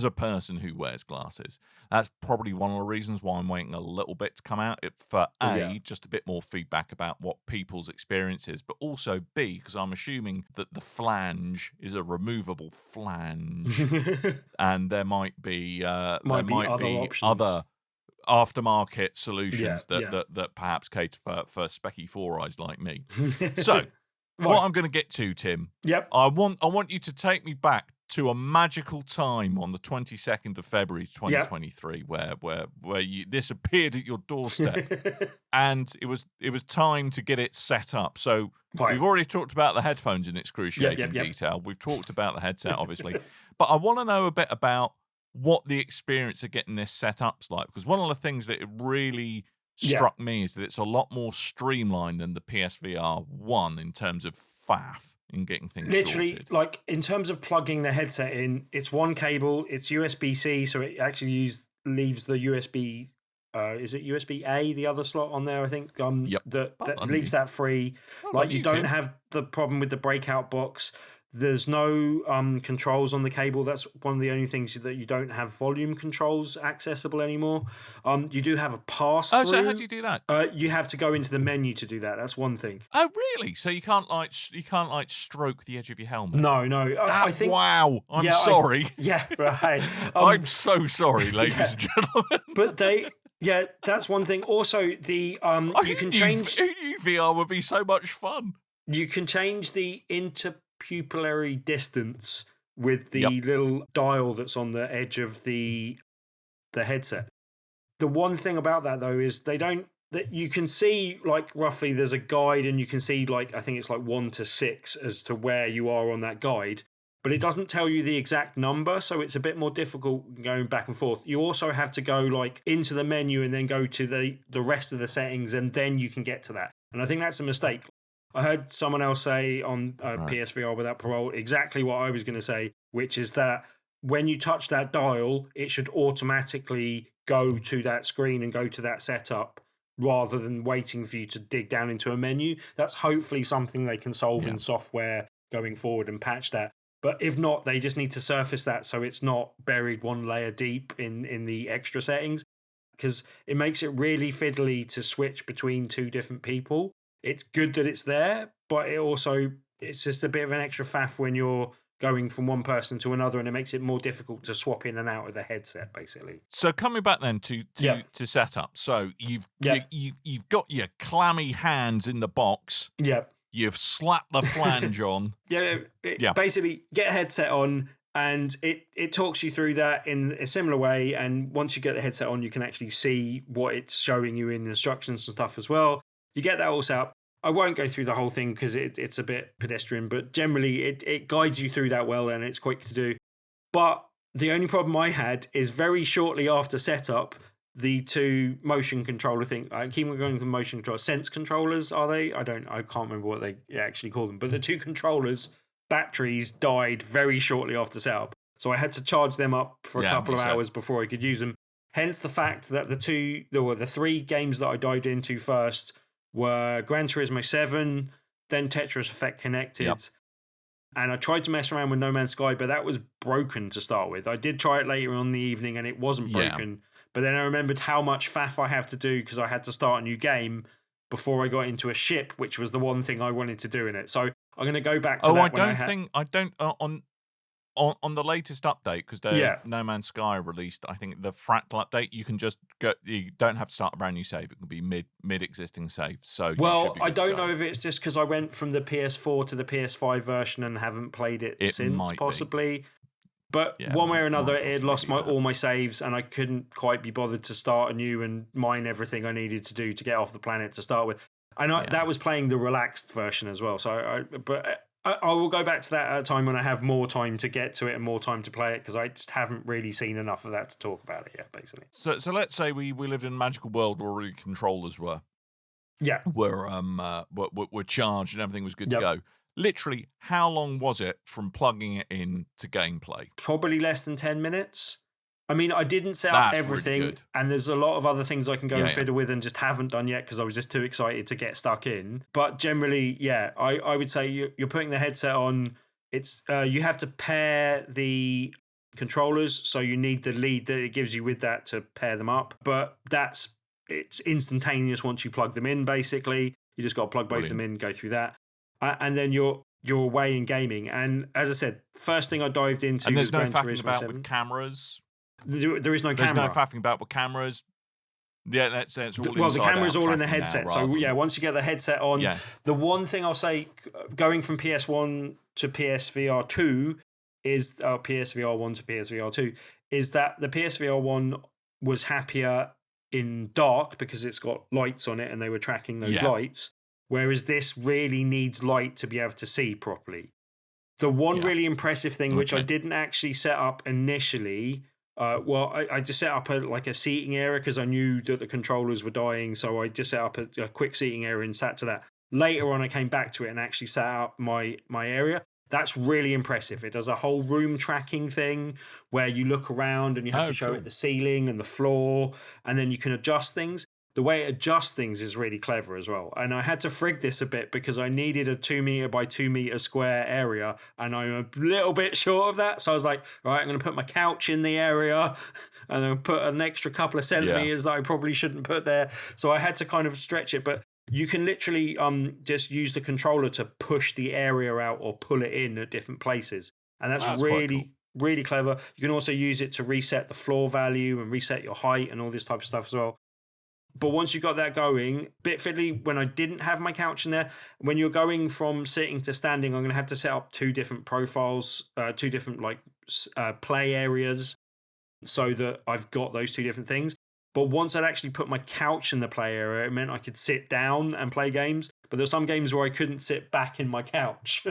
S4: a person who wears glasses, that's probably one of the reasons why I'm waiting a little bit to come out. For just a bit more feedback about what people's experience is, but also B, because I'm assuming that the flange is a removable flange, and there might be other aftermarket solutions that perhaps cater for specky 4 eyes like me. So, what I'm going to get to, Tim, I want you to take me back to a magical time on the 22nd of February 2023, where this appeared at your doorstep, and it was time to get it set up. So we've already talked about the headphones in excruciating detail. We've talked about the headset, obviously, but I want to know a bit about what the experience of getting this set up's like, because one of the things that it really struck me is that it's a lot more streamlined than the PSVR 1 in terms of faff. in getting things
S5: Literally,
S4: sorted.
S5: like in terms of plugging the headset in, it's one cable, it's USB-C, so it actually leaves the USB. Is it USB-A, the other slot on there? I think
S4: Yep.
S5: that leaves that free. Like you don't have the problem with the breakout box. There's no controls on the cable. That's one of the only things that you don't have volume controls accessible anymore. You do have a pass-through.
S4: Oh, so how do you do that?
S5: You have to go into the menu to do that. That's one thing.
S4: Oh, really? So you can't like stroke the edge of your helmet?
S5: No. I think.
S4: Wow. I'm sorry.
S5: Right.
S4: I'm so sorry, ladies and gentlemen.
S5: But that's one thing. Also, the you can change.
S4: VR would be so much fun.
S5: You can change the interpupillary distance with the little dial that's on the edge of the headset. The one thing about that though is that you can see like roughly there's a guide and you can see like I think it's like 1 to 6 as to where you are on that guide. But it doesn't tell you the exact number, so it's a bit more difficult going back and forth. You also have to go like into the menu and then go to the rest of the settings, and then you can get to that. And I think that's a mistake. I heard someone else say on PSVR without parole exactly what I was going to say, which is that when you touch that dial, it should automatically go to that screen and go to that setup rather than waiting for you to dig down into a menu. That's hopefully something they can solve in software going forward and patch that. But if not, they just need to surface that so it's not buried one layer deep in the extra settings, because it makes it really fiddly to switch between two different people. It's good that it's there, but it's just a bit of an extra faff when you're going from one person to another, and it makes it more difficult to swap in and out of the headset, basically.
S4: So coming back then to setup. So you've got your clammy hands in the box.
S5: Yep.
S4: You've slapped the flange on.
S5: Basically, get a headset on, and it talks you through that in a similar way. And once you get the headset on, you can actually see what it's showing you in instructions and stuff as well. You get that all set up. I won't go through the whole thing because it's a bit pedestrian, but generally it guides you through that well, and it's quick to do. But the only problem I had is very shortly after setup, the two motion controller thing. I keep going with motion control. Sense controllers, are they? I can't remember what they actually call them. But the two controllers' batteries died very shortly after setup. So I had to charge them up for a couple of hours before I could use them. Hence the fact that the three games that I dived into first were Gran Turismo 7, then Tetris Effect Connected. And I tried to mess around with No Man's Sky, but that was broken to start with. I did try it later on in the evening and it wasn't broken. But then I remembered how much faff I have to do because I had to start a new game before I got into a ship, which was the one thing I wanted to do in it. So I'm going to go back to that.
S4: On the latest update, because No Man's Sky released, I think the Fractal update, you can just go. You don't have to start a brand new save. It can be mid existing save. So
S5: I don't know if it's just because I went from the PS4 to the PS5 version and haven't played it since, possibly. But one way or another, it had lost all my saves, and I couldn't quite be bothered to start anew and mine everything I needed to do to get off the planet to start with. And that was playing the relaxed version as well. So, I will go back to that at a time when I have more time to get to it and more time to play it, because I just haven't really seen enough of that to talk about it yet, basically.
S4: So let's say we lived in a magical world where all the controllers were charged and everything was good to go. Literally, how long was it from plugging it in to gameplay?
S5: Probably less than 10 minutes. I mean, I didn't set up everything, really, and there's a lot of other things I can go and fiddle with and just haven't done yet because I was just too excited to get stuck in. But generally, I would say you're putting the headset on. It's you have to pair the controllers, so you need the lead that it gives you with that to pair them up. But it's instantaneous once you plug them in, basically. You just got to plug both of them in, go through that. And then you're away in gaming. And as I said, first thing I dived into
S4: and
S5: was
S4: there's no
S5: Gran
S4: faffing
S5: Turismo
S4: about
S5: 7.
S4: with cameras.
S5: There is no camera.
S4: There's no faffing about with cameras. Yeah, that's all.
S5: Well, the camera's all in the headset. So once you get the headset on, the one thing I'll say, going from PS1 to PSVR 2 is PSVR 1 to PSVR 2 is that the PSVR 1 was happier in dark because it's got lights on it and they were tracking those lights. Whereas this really needs light to be able to see properly. The one really impressive thing, which I didn't actually set up initially, I just set up a seating area because I knew that the controllers were dying. So I just set up a quick seating area and sat to that. Later on, I came back to it and actually set up my area. That's really impressive. It does a whole room tracking thing where you look around and you have to show it the ceiling and the floor, and then you can adjust things. The way it adjusts things is really clever as well. And I had to frig this a bit because I needed a 2 meter by 2 meter square area, and I'm a little bit short of that. So I was like, all right, I'm going to put my couch in the area and then put an extra couple of centimeters that I probably shouldn't put there. So I had to kind of stretch it. But you can literally just use the controller to push the area out or pull it in at different places. And that's really, really clever. You can also use it to reset the floor value and reset your height and all this type of stuff as well. But once you got that going, bit fiddly when I didn't have my couch in there. When you're going from sitting to standing, I'm going to have to set up 2 different profiles, 2 different play areas, so that I've got those 2 different things. But once I'd actually put my couch in the play area, it meant I could sit down and play games. But there were some games where I couldn't sit back in my couch.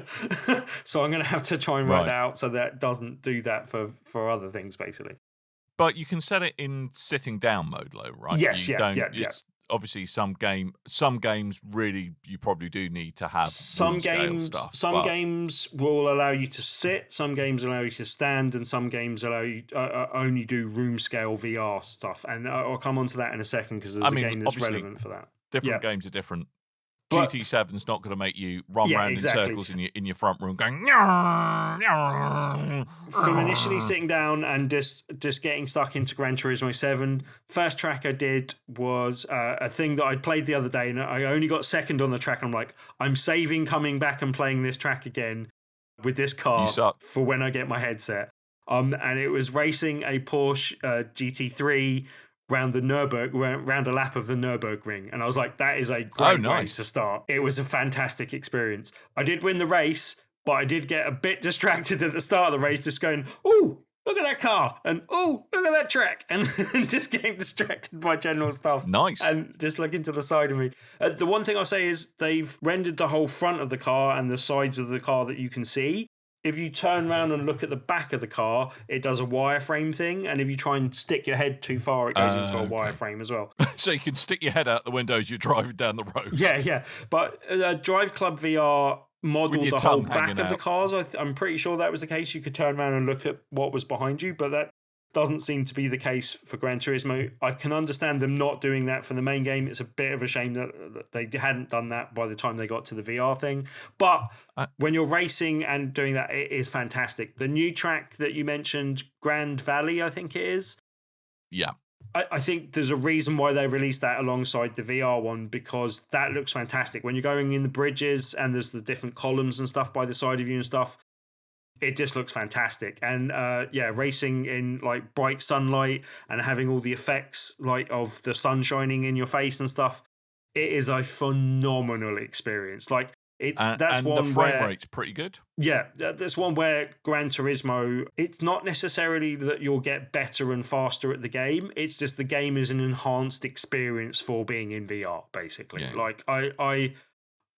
S5: So I'm going to have to try and write that out so that it doesn't do that for other things, basically.
S4: But you can set it in sitting down mode, though, right?
S5: Yes,
S4: It's obviously some games really you probably do need to have some games. Stuff,
S5: some games will allow you to sit, some games allow you to stand, and some games allow you only do room scale VR stuff. And I'll come on to that in a second because there's a game that's relevant for that.
S4: Different games are different. GT7's not going to make you run around in circles in your front room going.
S5: From initially sitting down and just getting stuck into Gran Turismo 7, first track I did was a thing that I played the other day, and I only got second on the track. I'm like, I'm saving coming back and playing this track again with this car for when I get my headset. And it was racing a Porsche GT3 round a lap of the Nürburgring, and I was like, that is a great way to start. It was a fantastic experience. I did win the race, but I did get a bit distracted at the start of the race, just going, ooh, look at that car, and ooh, look at that track, and just getting distracted by general stuff.
S4: Nice.
S5: And just looking to the side of me. The one thing I'll say is they've rendered the whole front of the car and the sides of the car that you can see. If you turn around and look at the back of the car, it does a wireframe thing. And if you try and stick your head too far, it goes into a wireframe as well.
S4: So you can stick your head out the window as you're driving down the road.
S5: Yeah. But Drive Club VR modeled the whole back of the cars. I'm pretty sure that was the case. You could turn around and look at what was behind you, but that doesn't seem to be the case for Gran Turismo. I can understand them not doing that for the main game. It's a bit of a shame that they hadn't done that by the time they got to the VR thing. But when you're racing and doing that, it is fantastic. The new track that you mentioned, Grand Valley, I think it is.
S4: Yeah.
S5: I think there's a reason why they released that alongside the VR one, because that looks fantastic. When you're going in the bridges and there's the different columns and stuff by the side of you and stuff, it just looks fantastic. And racing in like bright sunlight and having all the effects like of the sun shining in your face and stuff, it is a phenomenal experience. Like that's one
S4: the frame rate's pretty good.
S5: Yeah, that's one where Gran Turismo, it's not necessarily that you'll get better and faster at the game. It's just the game is an enhanced experience for being in VR, basically. Yeah. Like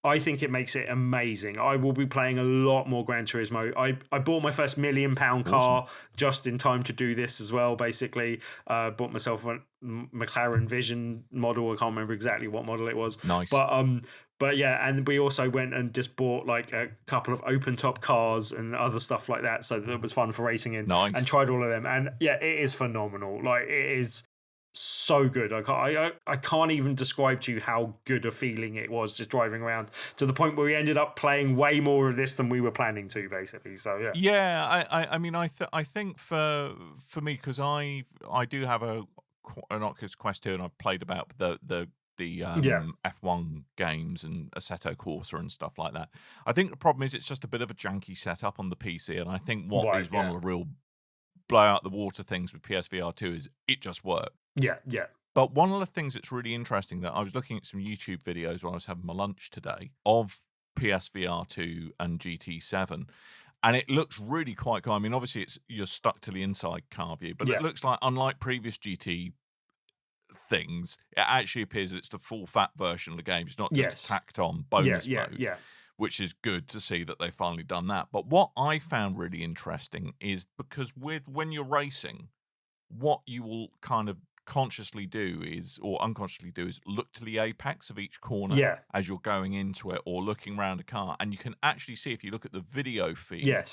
S5: I think it makes it amazing. I will be playing a lot more Gran Turismo. I bought my first £1 million car just in time to do this as well, basically. Bought myself a McLaren Vision model. I can't remember exactly what model it was.
S4: Nice.
S5: But yeah, and we also went and just bought like a couple of open top cars and other stuff like that, so that it was fun for racing in.
S4: Nice.
S5: And tried all of them. And yeah, it is phenomenal. Like, it is so good. I can't even describe to you how good a feeling it was just driving around, to the point where we ended up playing way more of this than we were planning to, basically. So yeah.
S4: Yeah, I mean, I think for me, because I do have an Oculus Quest 2, and I've played about the F1 games and Assetto Corsa and stuff like that. I think the problem is it's just a bit of a janky setup on the PC, and I think what is one of the real blow out the water things with PSVR 2 is it just works.
S5: Yeah.
S4: But one of the things that's really interesting, that I was looking at some YouTube videos while I was having my lunch today of PSVR 2 and GT7, and it looks really quite cool. I mean, obviously you're stuck to the inside car view, but it looks like, unlike previous GT things, it actually appears that it's the full fat version of the game. It's not just a tacked on bonus mode, which is good to see that they've finally done that. But what I found really interesting is, because when you're racing, what you will kind of consciously do is, or unconsciously do, is look to the apex of each corner as you're going into it or looking around a car. And you can actually see, if you look at the video feed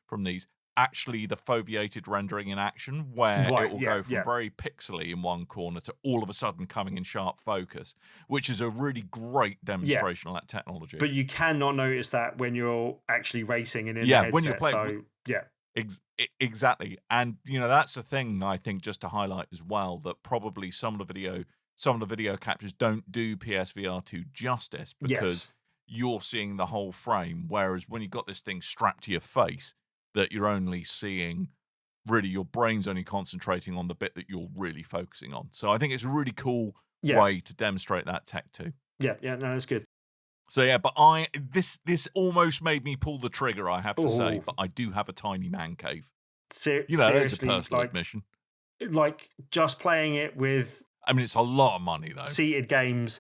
S4: from these, actually the foveated rendering in action, where it will go from very pixely in one corner to all of a sudden coming in sharp focus, which is a really great demonstration of that technology.
S5: But you cannot notice that when you're actually racing and in the headset.
S4: When you're playing, exactly. And that's the thing, I think, just to highlight as well, that probably some of the video captures don't do PSVR 2 justice, because you're seeing the whole frame, whereas when you've got this thing strapped to your face, that you're only seeing, really, your brain's only concentrating on the bit that you're really focusing on. So I think it's a really cool way to demonstrate that tech too. No,
S5: that's good.
S4: So but this almost made me pull the trigger, I have to say, but I do have a tiny man cave.
S5: Seriously,
S4: there's a personal admission.
S5: Like, just playing it with,
S4: I mean, it's a lot of money though.
S5: Seated games.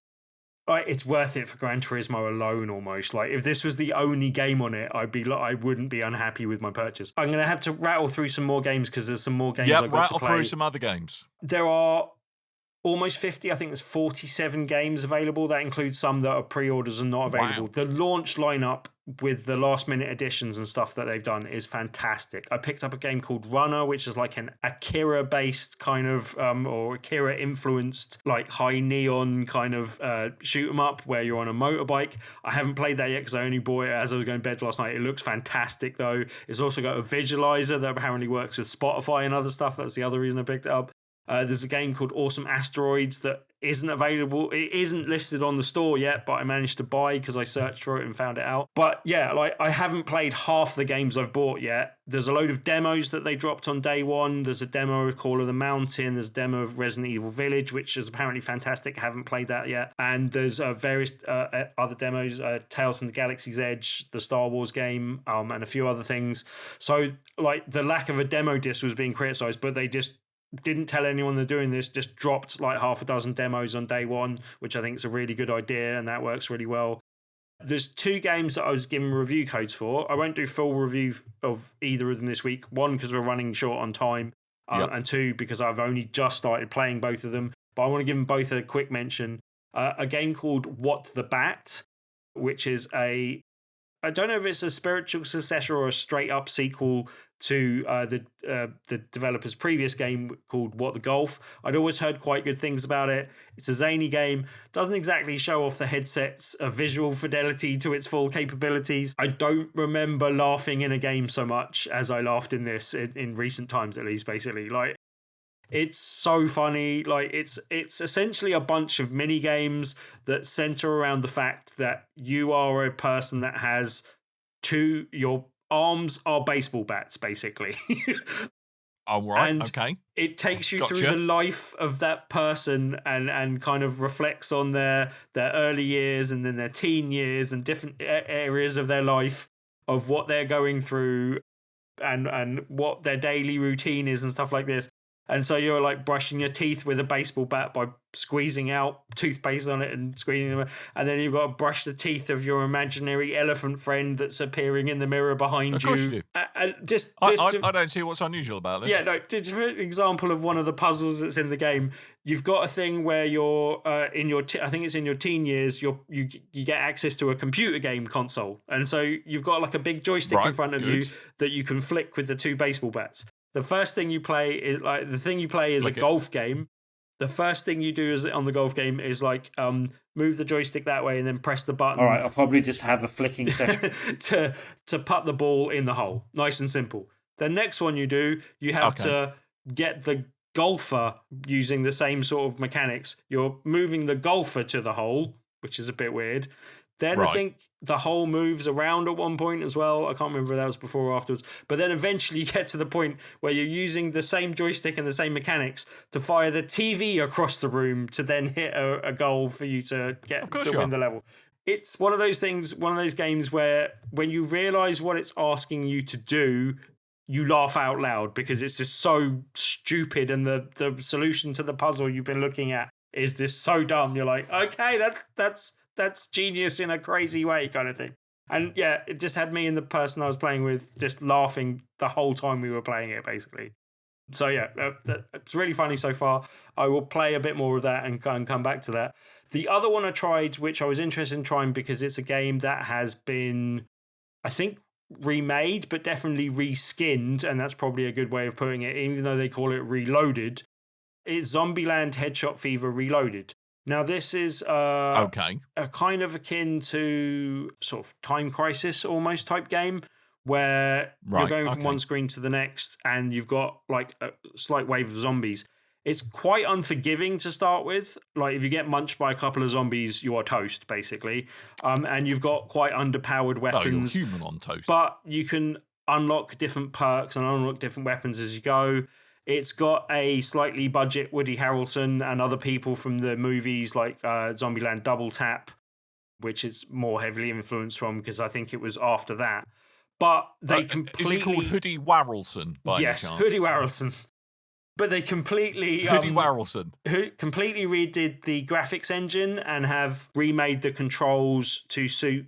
S5: It's worth it for Gran Turismo alone, almost. Like, if this was the only game on it, I wouldn't be unhappy with my purchase. I'm going to have to rattle through some more games, because there's some more games I've got to play.
S4: Rattle through some other games.
S5: There are almost 50. I think there's 47 games available. That includes some that are pre-orders and not available.
S4: Wow.
S5: The launch lineup with the last-minute editions and stuff that they've done is fantastic. I picked up a game called Runner, which is like an Akira-based kind of, or Akira-influenced, like high-neon kind of shoot-'em-up where you're on a motorbike. I haven't played that yet because I only bought it as I was going to bed last night. It looks fantastic, though. It's also got a visualizer that apparently works with Spotify and other stuff. That's the other reason I picked it up. There's a game called Awesome Asteroids that isn't available. It isn't listed on the store yet, but I managed to buy because I searched for it and found it out. But I haven't played half the games I've bought yet. There's a load of demos that they dropped on day one. There's a demo of Call of the Mountain. There's a demo of Resident Evil Village, which is apparently fantastic. I haven't played that yet. And there's various other demos, Tales from the Galaxy's Edge, the Star Wars game, and a few other things. So, the lack of a demo disc was being criticized, but they just didn't tell anyone they're doing this, just dropped like half a dozen demos on day one, which I think is a really good idea, and that works really well. There's 2 games that I was given review codes for. I won't do full review of either of them this week. 1, because we're running short on time, and 2, because I've only just started playing both of them. But I want to give them both a quick mention. A game called What the Bat, which is I don't know if it's a spiritual successor or a straight-up sequel to the developer's previous game called What the Golf. I'd always heard quite good things about it. It's a zany game. Doesn't exactly show off the headset's visual fidelity to its full capabilities. I don't remember laughing in a game so much as I laughed in this in recent times, at least, basically. It's so funny. It's essentially a bunch of mini games that center around the fact that you are a person that has your arms are baseball bats, basically.
S4: Oh, right.
S5: And
S4: okay.
S5: It takes you through the life of that person and kind of reflects on their early years and then their teen years and different areas of their life, of what they're going through and what their daily routine is and stuff like this. And so you're like brushing your teeth with a baseball bat by squeezing out toothpaste on it and squeezing them. And then you've got to brush the teeth of your imaginary elephant friend that's appearing in the mirror behind you. Of course you do.
S4: I don't see what's unusual about this.
S5: Yeah, no, just for an example of one of the puzzles that's in the game, you've got a thing where you're I think it's in your teen years, you get access to a computer game console. And so you've got like a big joystick in front of you that you can flick with the 2 baseball bats. The first thing you play is a golf game. The first thing you do on the golf game is move the joystick that way and then press the button.
S2: All right, I'll probably just have a flicking session
S5: to putt the ball in the hole. Nice and simple. The next one you do, you have to get the golfer using the same sort of mechanics. You're moving the golfer to the hole, which is a bit weird. Then I think the hole moves around at one point as well. I can't remember if that was before or afterwards. But then eventually you get to the point where you're using the same joystick and the same mechanics to fire the TV across the room to then hit a goal for you to win the level. It's one of those things, one of those games where when you realise what it's asking you to do, you laugh out loud because it's just so stupid, and the solution to the puzzle you've been looking at is just so dumb. You're like, okay, that's genius in a crazy way, kind of thing. And yeah, it just had me and the person I was playing with just laughing the whole time we were playing it, basically. So yeah, it's really funny so far. I will play a bit more of that and come back to that. The other one I tried, which I was interested in trying because it's a game that has been, I think, remade, but definitely reskinned, and that's probably a good way of putting it, even though they call it reloaded. It's Zombieland Headshot Fever Reloaded. Now, this is a kind of akin to sort of Time Crisis almost type game, where you're going from one screen to the next and you've got like a slight wave of zombies. It's quite unforgiving to start with. Like, if you get munched by a couple of zombies, you are toast, basically. And you've got quite underpowered weapons.
S4: Oh, you're human on toast.
S5: But you can unlock different perks and unlock different weapons as you go. It's got a slightly budget Woody Harrelson and other people from the movies like Zombieland Double Tap, which is more heavily influenced from, because I think it was after that. But they completely...
S4: Is he called Hoodie Warrelson, by any chance?
S5: Yes, Hoodie Warrelson. But they completely...
S4: Hoodie Warrelson.
S5: Completely redid the graphics engine and have remade the controls to suit...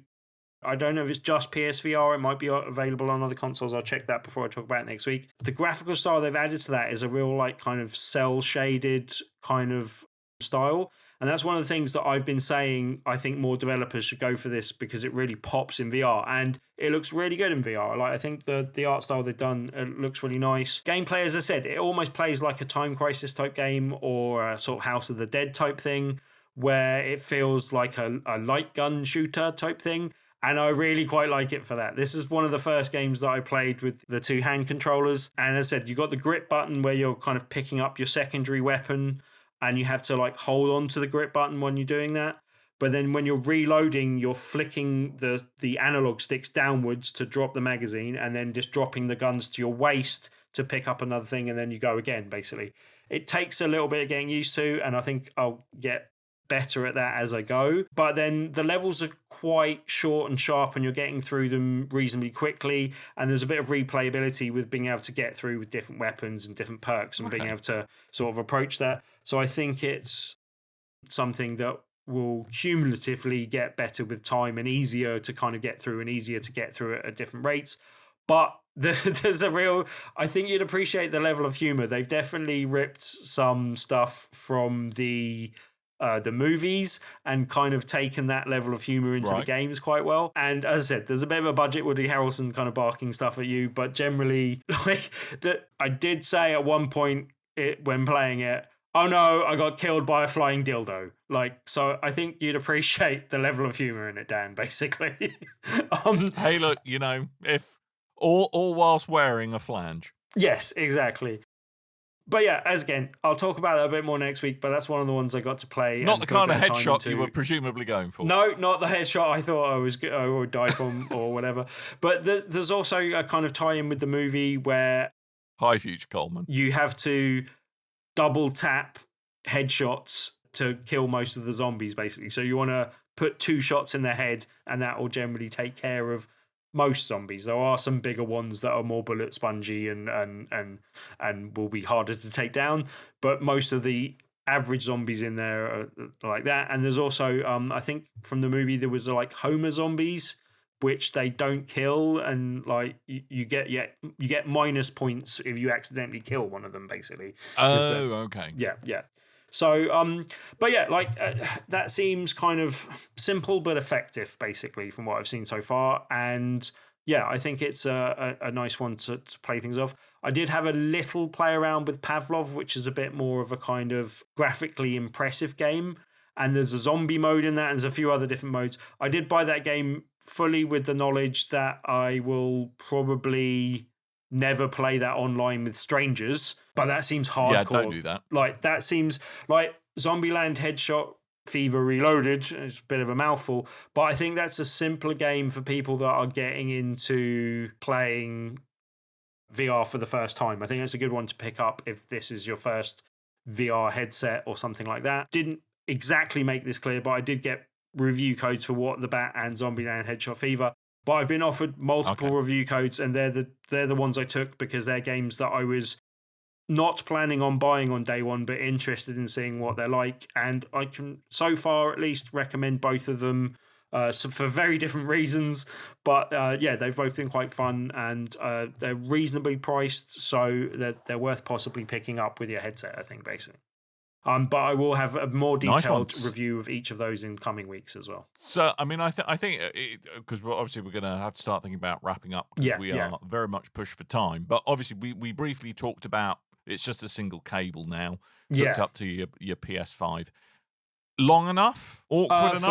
S5: I don't know if it's just PSVR. It might be available on other consoles. I'll check that before I talk about it next week. The graphical style they've added to that is a real, like, kind of cel-shaded kind of style. And that's one of the things that I've been saying. I think more developers should go for this because it really pops in VR and it looks really good in VR. Like, I think the art style they've done looks really nice. Gameplay, as I said, it almost plays like a Time Crisis type game or a sort of House of the Dead type thing, where it feels like a light gun shooter type thing. And I really quite like it for that. This is one of the first games that I played with the two hand controllers. And as I said, you got the grip button where you're kind of picking up your secondary weapon and you have to like hold on to the grip button when you're doing that. But then when you're reloading, you're flicking the analog sticks downwards to drop the magazine and then just dropping the guns to your waist to pick up another thing, and then you go again, basically. It takes a little bit of getting used to, and I think I'll get better at that as I go. But then the levels are quite short and sharp and you're getting through them reasonably quickly, and there's a bit of replayability with being able to get through with different weapons and different perks and being able to sort of approach that. So I think it's something that will cumulatively get better with time and easier to kind of get through and easier to get through at different rates. But there's a real... I think you'd appreciate the level of humour. They've definitely ripped some stuff from the movies and kind of taken that level of humour into the games quite well. And as I said, there's a bit of a budget Woody Harrelson kind of barking stuff at you, but generally, like, that I did say at one point when playing it, oh no, I got killed by a flying dildo. Like, so I think you'd appreciate the level of humour in it, Dan, basically.
S4: Hey, look, you know, if all whilst wearing a flange.
S5: Yes, exactly. But yeah, as again, I'll talk about that a bit more next week, but that's one of the ones I got to play.
S4: Not the kind of headshot you were presumably going for.
S5: No, not the headshot I thought I would die from or whatever. But there's also a kind of tie-in with the movie where...
S4: Hi, Future Coleman.
S5: You have to double tap headshots to kill most of the zombies, basically. So you want to put 2 shots in their head, and that will generally take care of most zombies. There are some bigger ones that are more bullet spongy and will be harder to take down, but most of the average zombies in there are like that. And there's also I think from the movie there was like Homer zombies, which they don't kill, and like you get minus points if you accidentally kill one of them, basically.
S4: Oh, okay.
S5: Yeah. So, but yeah, like that seems kind of simple but effective, basically, from what I've seen so far. And yeah, I think it's a nice one to play things off. I did have a little play around with Pavlov, which is a bit more of a kind of graphically impressive game. And there's a zombie mode in that, and there's a few other different modes. I did buy that game fully with the knowledge that I will probably never play that online with strangers, but that seems hardcore.
S4: Yeah, don't do that.
S5: Like, that seems like Zombieland Headshot Fever Reloaded. It's a bit of a mouthful, but I think that's a simpler game for people that are getting into playing VR for the first time. I think that's a good one to pick up if this is your first VR headset or something like that. Didn't exactly make this clear, but I did get review codes for What the Bat and Zombieland Headshot Fever. But I've been offered multiple review codes, and they're the ones I took because they're games that I was not planning on buying on day one, but interested in seeing what they're like. And I can, so far at least, recommend both of them. So for very different reasons, but they've both been quite fun, and they're reasonably priced, so they're worth possibly picking up with your headset, I think, basically. But I will have a more detailed review of each of those in coming weeks as well.
S4: So, I mean, I think because we're going to have to start thinking about wrapping up, because we are very much pushed for time. But obviously, we briefly talked about it's just a single cable now hooked up to your PS5. Long enough? Awkward enough?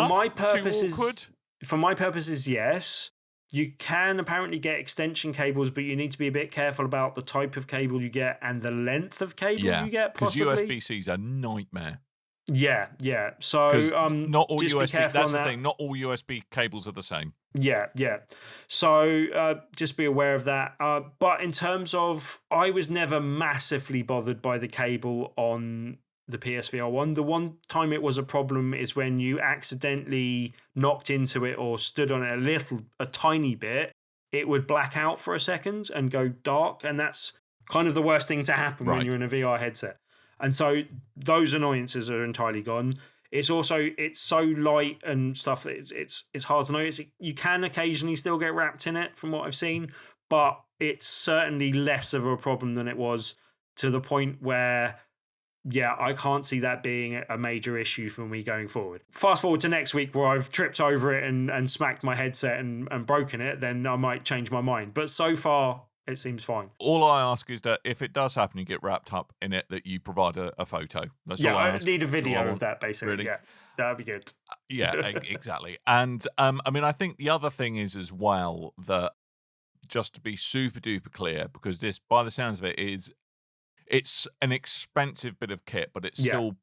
S5: For my purposes, yes. You can apparently get extension cables, but you need to be a bit careful about the type of cable you get and the length of cable you get, possibly.
S4: Because USB-C's a nightmare.
S5: Yeah. So
S4: not all
S5: just
S4: USB.
S5: Be careful
S4: that's
S5: on
S4: the
S5: that.
S4: thing. Not all USB cables are the same.
S5: Yeah. So just be aware of that. But in terms of, I was never massively bothered by the cable on the PSVR 1. The one time it was a problem is when you accidentally knocked into it or stood on it a tiny bit, it would black out for a second and go dark, and that's kind of the worst thing to happen when you're in a VR headset. And so those annoyances are entirely gone. It's so light and stuff that it's hard to notice. You can occasionally still get wrapped in it from what I've seen, but it's certainly less of a problem than it was, to the point where I can't see that being a major issue for me going forward. Fast forward to next week, where I've tripped over it and smacked my headset and broken it, then I might change my mind. But so far, it seems fine.
S4: All I ask is that if it does happen, you get wrapped up in it, that you provide a photo. That's all I ask.
S5: Need a video of that, basically. Really? Yeah, that would be good.
S4: Yeah, exactly. And I mean, I think the other thing is as well that, just to be super duper clear, because this, by the sounds of it, it's an expensive bit of kit, but it's still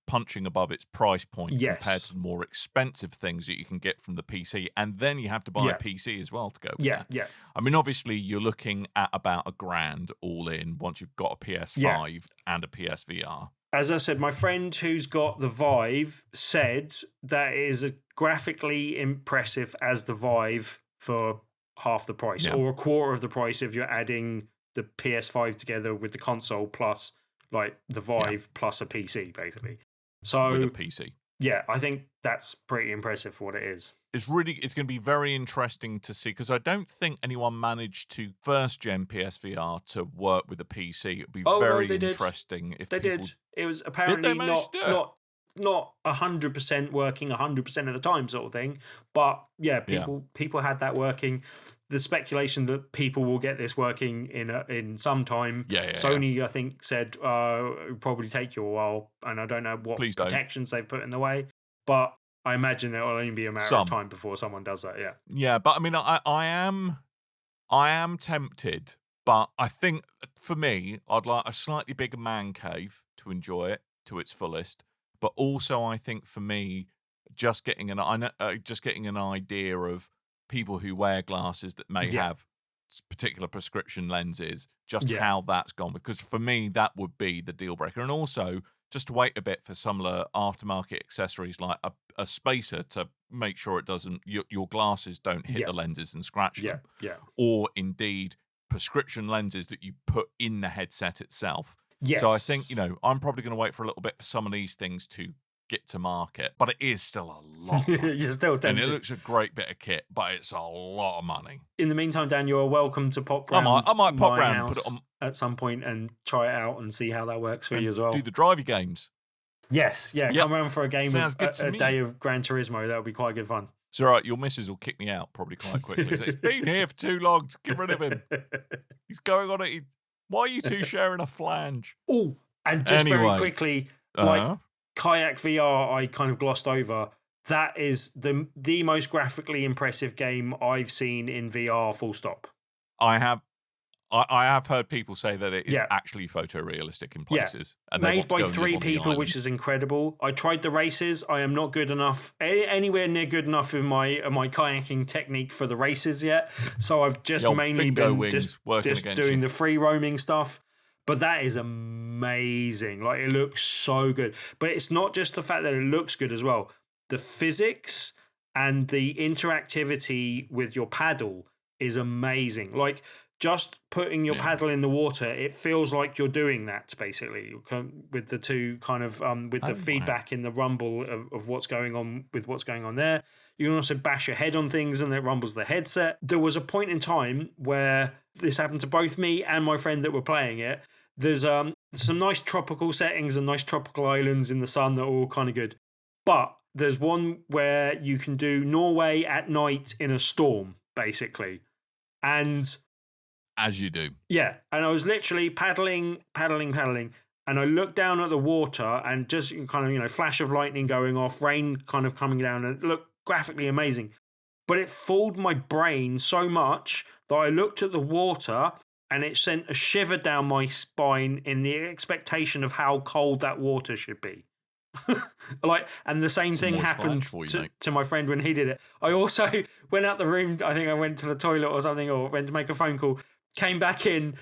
S4: punching above its price point compared to the more expensive things that you can get from the PC. And then you have to buy a PC as well to go with that.
S5: Yeah.
S4: I mean, obviously, you're looking at about $1,000 all in once you've got a PS5 and a PSVR.
S5: As I said, my friend who's got the Vive said that it is graphically impressive as the Vive for half the price, or a quarter of the price if you're adding the PS5 together with the console plus like the Vive plus a PC, basically. So
S4: with a PC.
S5: Yeah, I think that's pretty impressive for what it is.
S4: It's going to be very interesting to see, because I don't think anyone managed to first gen PSVR to work with a PC. It'd be very interesting if
S5: they
S4: people
S5: did. It was apparently not 100% working 100% of the time, sort of thing. But people had that working. The speculation that people will get this working in some time. Sony, I think, said it'll probably take you a while, and I don't know what protections they've put in the way, but I imagine it will only be a matter of time before someone does that.
S4: Yeah, but I mean, I am tempted, but I think for me, I'd like a slightly bigger man cave to enjoy it to its fullest. But also, I think for me, just getting an idea of people who wear glasses that may have particular prescription lenses, just how that's gone. Because for me, that would be the deal breaker. And also, just to wait a bit for some of the aftermarket accessories, like a spacer to make sure it doesn't, your glasses don't hit the lenses and scratch them. Or indeed, prescription lenses that you put in the headset itself. So I think, I'm probably going to wait for a little bit for some of these things to get to market, but it is still a lot of money.
S5: You're still tempted.
S4: And it looks a great bit of kit, but it's a lot of money.
S5: In the meantime, Dan, you're welcome to pop round
S4: I might pop round
S5: and
S4: put it on
S5: at some point and try it out and see how that works for you as well.
S4: Do the drivey games.
S5: Yes, come around for a game
S4: Sounds
S5: of a day of Gran Turismo. That would be quite good fun.
S4: It's all right, your missus will kick me out probably quite quickly. He's been here for too long, get rid of him. He's going on it. Why are you two sharing a flange?
S5: Oh, and just very quickly, like Kayak VR, I kind of glossed over. That is the most graphically impressive game I've seen in VR, full stop.
S4: I have heard people say that it is actually photorealistic in places. And
S5: made by 3 people, which is incredible. I tried the races. I am not good enough, anywhere near good enough with my kayaking technique for the races yet. So I've just mainly been just doing the free roaming stuff. But that is amazing. Like, it looks so good. But it's not just the fact that it looks good as well. The physics and the interactivity with your paddle is amazing. Like, just putting your paddle in the water, it feels like you're doing that, basically, with the two kind of, with the feedback in the rumble of what's going on with what's going on there. You can also bash your head on things and it rumbles the headset. There was a point in time where this happened to both me and my friend that were playing it. There's some nice tropical settings and nice tropical islands in the sun that are all kind of good. But there's one where you can do Norway at night in a storm, basically. And
S4: as you do.
S5: Yeah, and I was literally paddling, and I looked down at the water and just kind of, flash of lightning going off, rain kind of coming down, and it looked graphically amazing. But it fooled my brain so much that I looked at the water and it sent a shiver down my spine in the expectation of how cold that water should be. And the same thing happened to my friend when he did it. I also went out the room. I think I went to the toilet or something, or went to make a phone call. Came back in,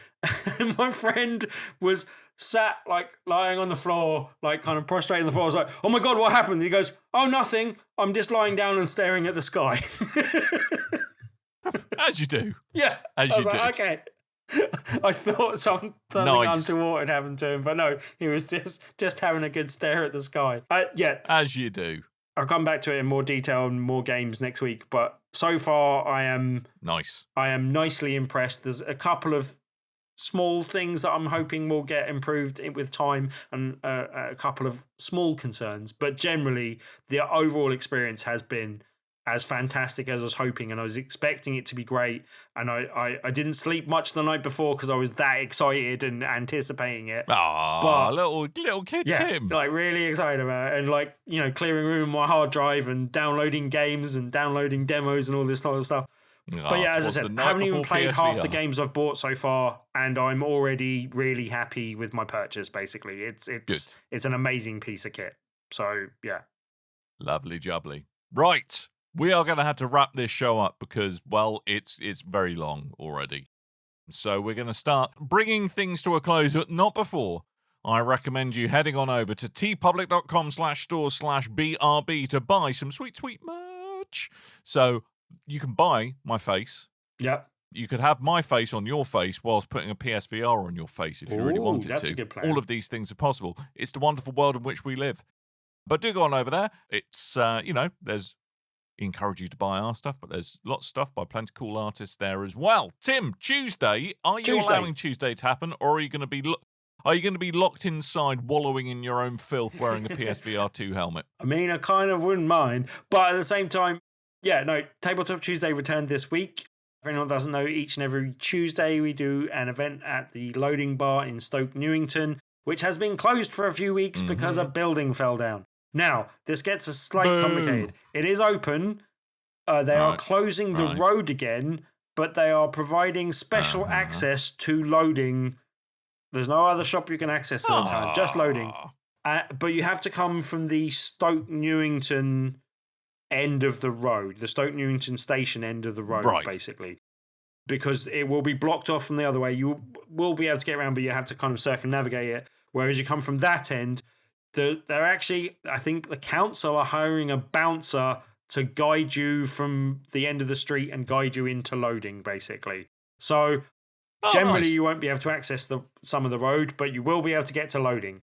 S5: and my friend was sat lying on the floor, kind of prostrated on the floor. I was like, "Oh my god, what happened?" And he goes, "Oh, nothing. I'm just lying down and staring at the sky."
S4: As you do.
S5: Yeah.
S4: As you do.
S5: Okay. I thought something untoward had happened to him, but no, he was just having a good stare at the sky.
S4: As you do.
S5: I'll come back to it in more detail and more games next week, but so far I am nicely impressed. There's a couple of small things that I'm hoping will get improved with time, and a couple of small concerns, but generally the overall experience has been as fantastic as I was hoping, and I was expecting it to be great, and I didn't sleep much the night before because I was that excited and anticipating it.
S4: But little kid Tim.
S5: Really excited about it, and clearing room on my hard drive and downloading games and downloading demos and all this sort of stuff. But yeah, as I said, I haven't even played half the games I've bought so far, and I'm already really happy with my purchase, basically. It's an amazing piece of kit. So yeah.
S4: Lovely jubbly. Right. We are going to have to wrap this show up because, well, it's very long already. So we're going to start bringing things to a close, but not before. I recommend you heading on over to tpublic.com/stores/BRB to buy some sweet, sweet merch. So you can buy my face.
S5: Yep.
S4: You could have my face on your face whilst putting a PSVR on your face if you really wanted
S5: that's
S4: to.
S5: A good plan.
S4: All of these things are possible. It's the wonderful world in which we live. But do go on over there. It's, there's... encourage you to buy our stuff, but there's lots of stuff by plenty of cool artists there as well. Tim, Tuesday, are you allowing Tuesday to happen, or are you going to be locked inside wallowing in your own filth wearing a PSVR 2 helmet?
S5: I mean, I kind of wouldn't mind, but at the same time, Tabletop Tuesday returned this week. If anyone doesn't know, each and every Tuesday we do an event at the Loading Bar in Stoke, Newington, which has been closed for a few weeks because a building fell down. Now, this gets a slightly complicated. It is open. They are closing the road again, but they are providing special access to loading. There's no other shop you can access at the time, just loading. But you have to come from the Stoke Newington end of the road, the Stoke Newington station end of the road, basically. Because it will be blocked off from the other way. You will be able to get around, but you have to kind of circumnavigate it. Whereas you come from that end... They're actually, I think the council are hiring a bouncer to guide you from the end of the street and guide you into loading, basically. So generally you won't be able to access some of the road, but you will be able to get to loading.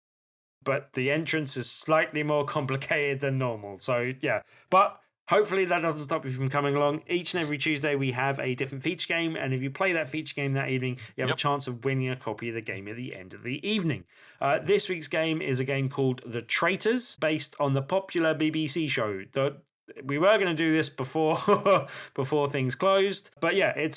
S5: But the entrance is slightly more complicated than normal. So yeah, but hopefully that doesn't stop you from coming along. Each and every Tuesday we have a different feature game, and if you play that feature game that evening, you have a chance of winning a copy of the game at the end of the evening. This week's game is a game called The Traitors, based on the popular BBC show. We were going to do this before things closed, but yeah, it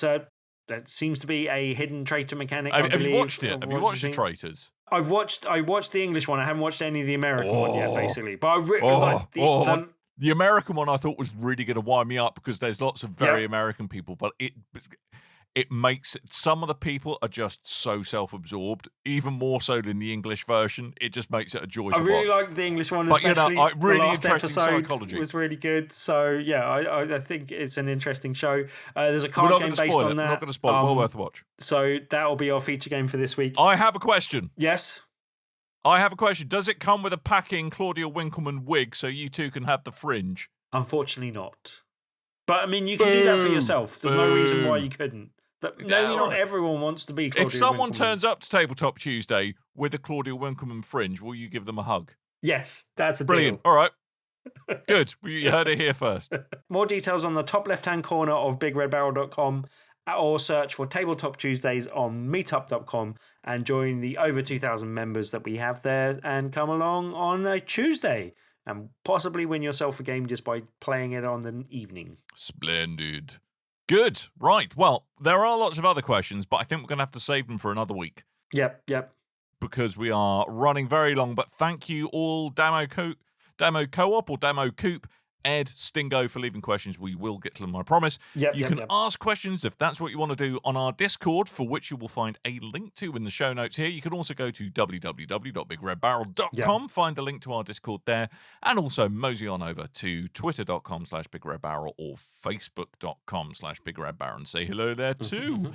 S5: seems to be a hidden traitor mechanic.
S4: Have you watched it? Have you watched The Traitors?
S5: I watched the English one. I haven't watched any of the American one yet, basically. But
S4: the American one I thought was really going to wind me up because there's lots of very American people, but it makes some of the people are just so self-absorbed, even more so than the English version. It just makes it a joy to watch.
S5: I really like the English one, especially
S4: really
S5: the last
S4: interesting
S5: episode
S4: psychology.
S5: was really good. So yeah, I think it's an interesting show. There's a card game based on that.
S4: We're not going to spoil it. Well worth a watch.
S5: So that will be our feature game for this week.
S4: I have a question.
S5: Yes.
S4: I have a question. Does it come with a packing Claudia Winkleman wig so you two can have the fringe?
S5: Unfortunately not. But I mean, you can do that for yourself. There's no reason why you couldn't. Maybe not everyone wants to be Claudia
S4: If someone
S5: Winkleman.
S4: turns up to Tabletop Tuesday with a Claudia Winkleman fringe, will you give them a hug?
S5: Yes, that's a
S4: Brilliant.
S5: deal.
S4: All right. Good. You heard it here first.
S5: More details on the top left-hand corner of bigredbarrel.com, or search for Tabletop Tuesdays on meetup.com and join the over 2,000 members that we have there and come along on a Tuesday and possibly win yourself a game just by playing it on the evening.
S4: Splendid. Good. Right. Well, there are lots of other questions, but I think we're going to have to save them for another week.
S5: Yep.
S4: Because we are running very long. But thank you all, Demo Co-op or Demo Coop, Ed, Stingo, for leaving questions. We will get to them, I promise. You can ask questions if that's what you want to do on our Discord, for which you will find a link to in the show notes here. You can also go to www.bigredbarrel.com, find a link to our Discord there, and also mosey on over to twitter.com/bigredbarrel or facebook.com/bigredbarrel and say hello there too.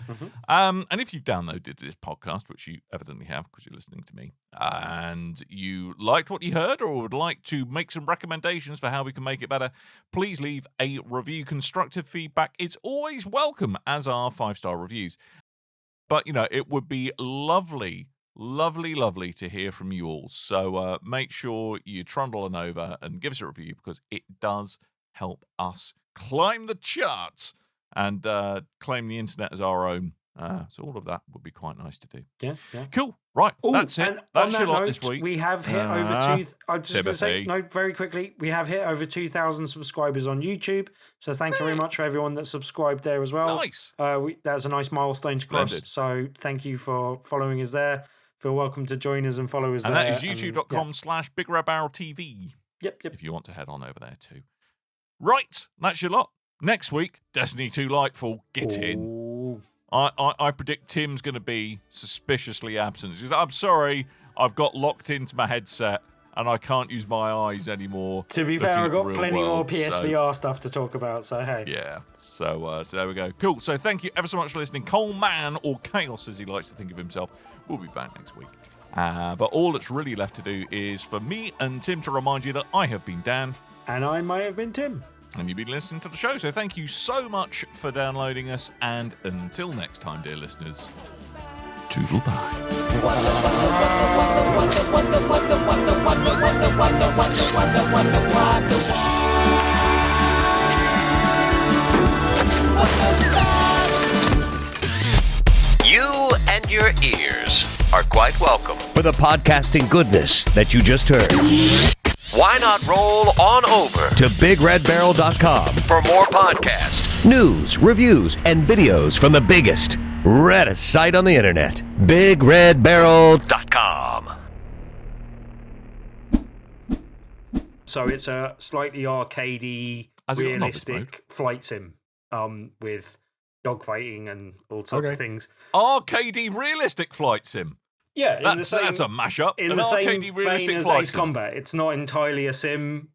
S4: And if you've downloaded this podcast, which you evidently have because you're listening to me, and you liked what you heard or would like to make some recommendations for how we can make it better, please leave a review. Constructive feedback is always welcome, as are 5-star reviews. But, it would be lovely to hear from you all. So make sure you trundle on over and give us a review, because it does help us climb the charts and claim the internet as our own. So all of that would be quite nice to do.
S5: Yeah.
S4: Cool. Right.
S5: Ooh,
S4: that's it.
S5: And
S4: That's
S5: on
S4: your
S5: that
S4: lot
S5: note,
S4: this week.
S5: we have hit over I'm just going to say,
S4: Timothy.
S5: very quickly, we have hit over 2,000 subscribers on YouTube. So thank you very much for everyone that subscribed there as well.
S4: Nice.
S5: That's a nice milestone to cross.
S4: Splendid.
S5: So thank you for following us there. Feel welcome to join us and follow us
S4: And
S5: there.
S4: that is youtube.com/BigRedBarrelTV.
S5: Yep.
S4: If you want to head on over there too. Right. That's your lot. Next week, Destiny 2 Lightfall. Get in.
S5: Ooh.
S4: I predict Tim's going to be suspiciously absent. He says, I'm sorry, I've got locked into my headset and I can't use my eyes anymore.
S5: To be fair, I've got
S4: Real
S5: plenty more
S4: world,
S5: PSVR stuff to talk about, so hey.
S4: Yeah, so there we go. Cool, so thank you ever so much for listening. Coleman, or Chaos as he likes to think of himself, will be back next week. But all that's really left to do is for me and Tim to remind you that I have been Dan.
S5: And I may have been Tim.
S4: And you've been listening to the show, so thank you so much for downloading us, and until next time, dear listeners, toodle bye.
S3: You and your ears are quite welcome for the podcasting goodness that you just heard. Why not roll on over to BigRedBarrel.com for more podcasts, news, reviews, and videos from the biggest, reddest site on the internet, BigRedBarrel.com.
S5: So it's a slightly arcadey, realistic flight sim with dogfighting and all sorts of things.
S4: Arcadey realistic flight sim.
S5: Yeah,
S4: that's a mashup.
S5: In
S4: An
S5: the same
S4: arcadey realistic
S5: vein as
S4: flight
S5: Ace
S4: sim.
S5: Combat, it's not entirely a sim,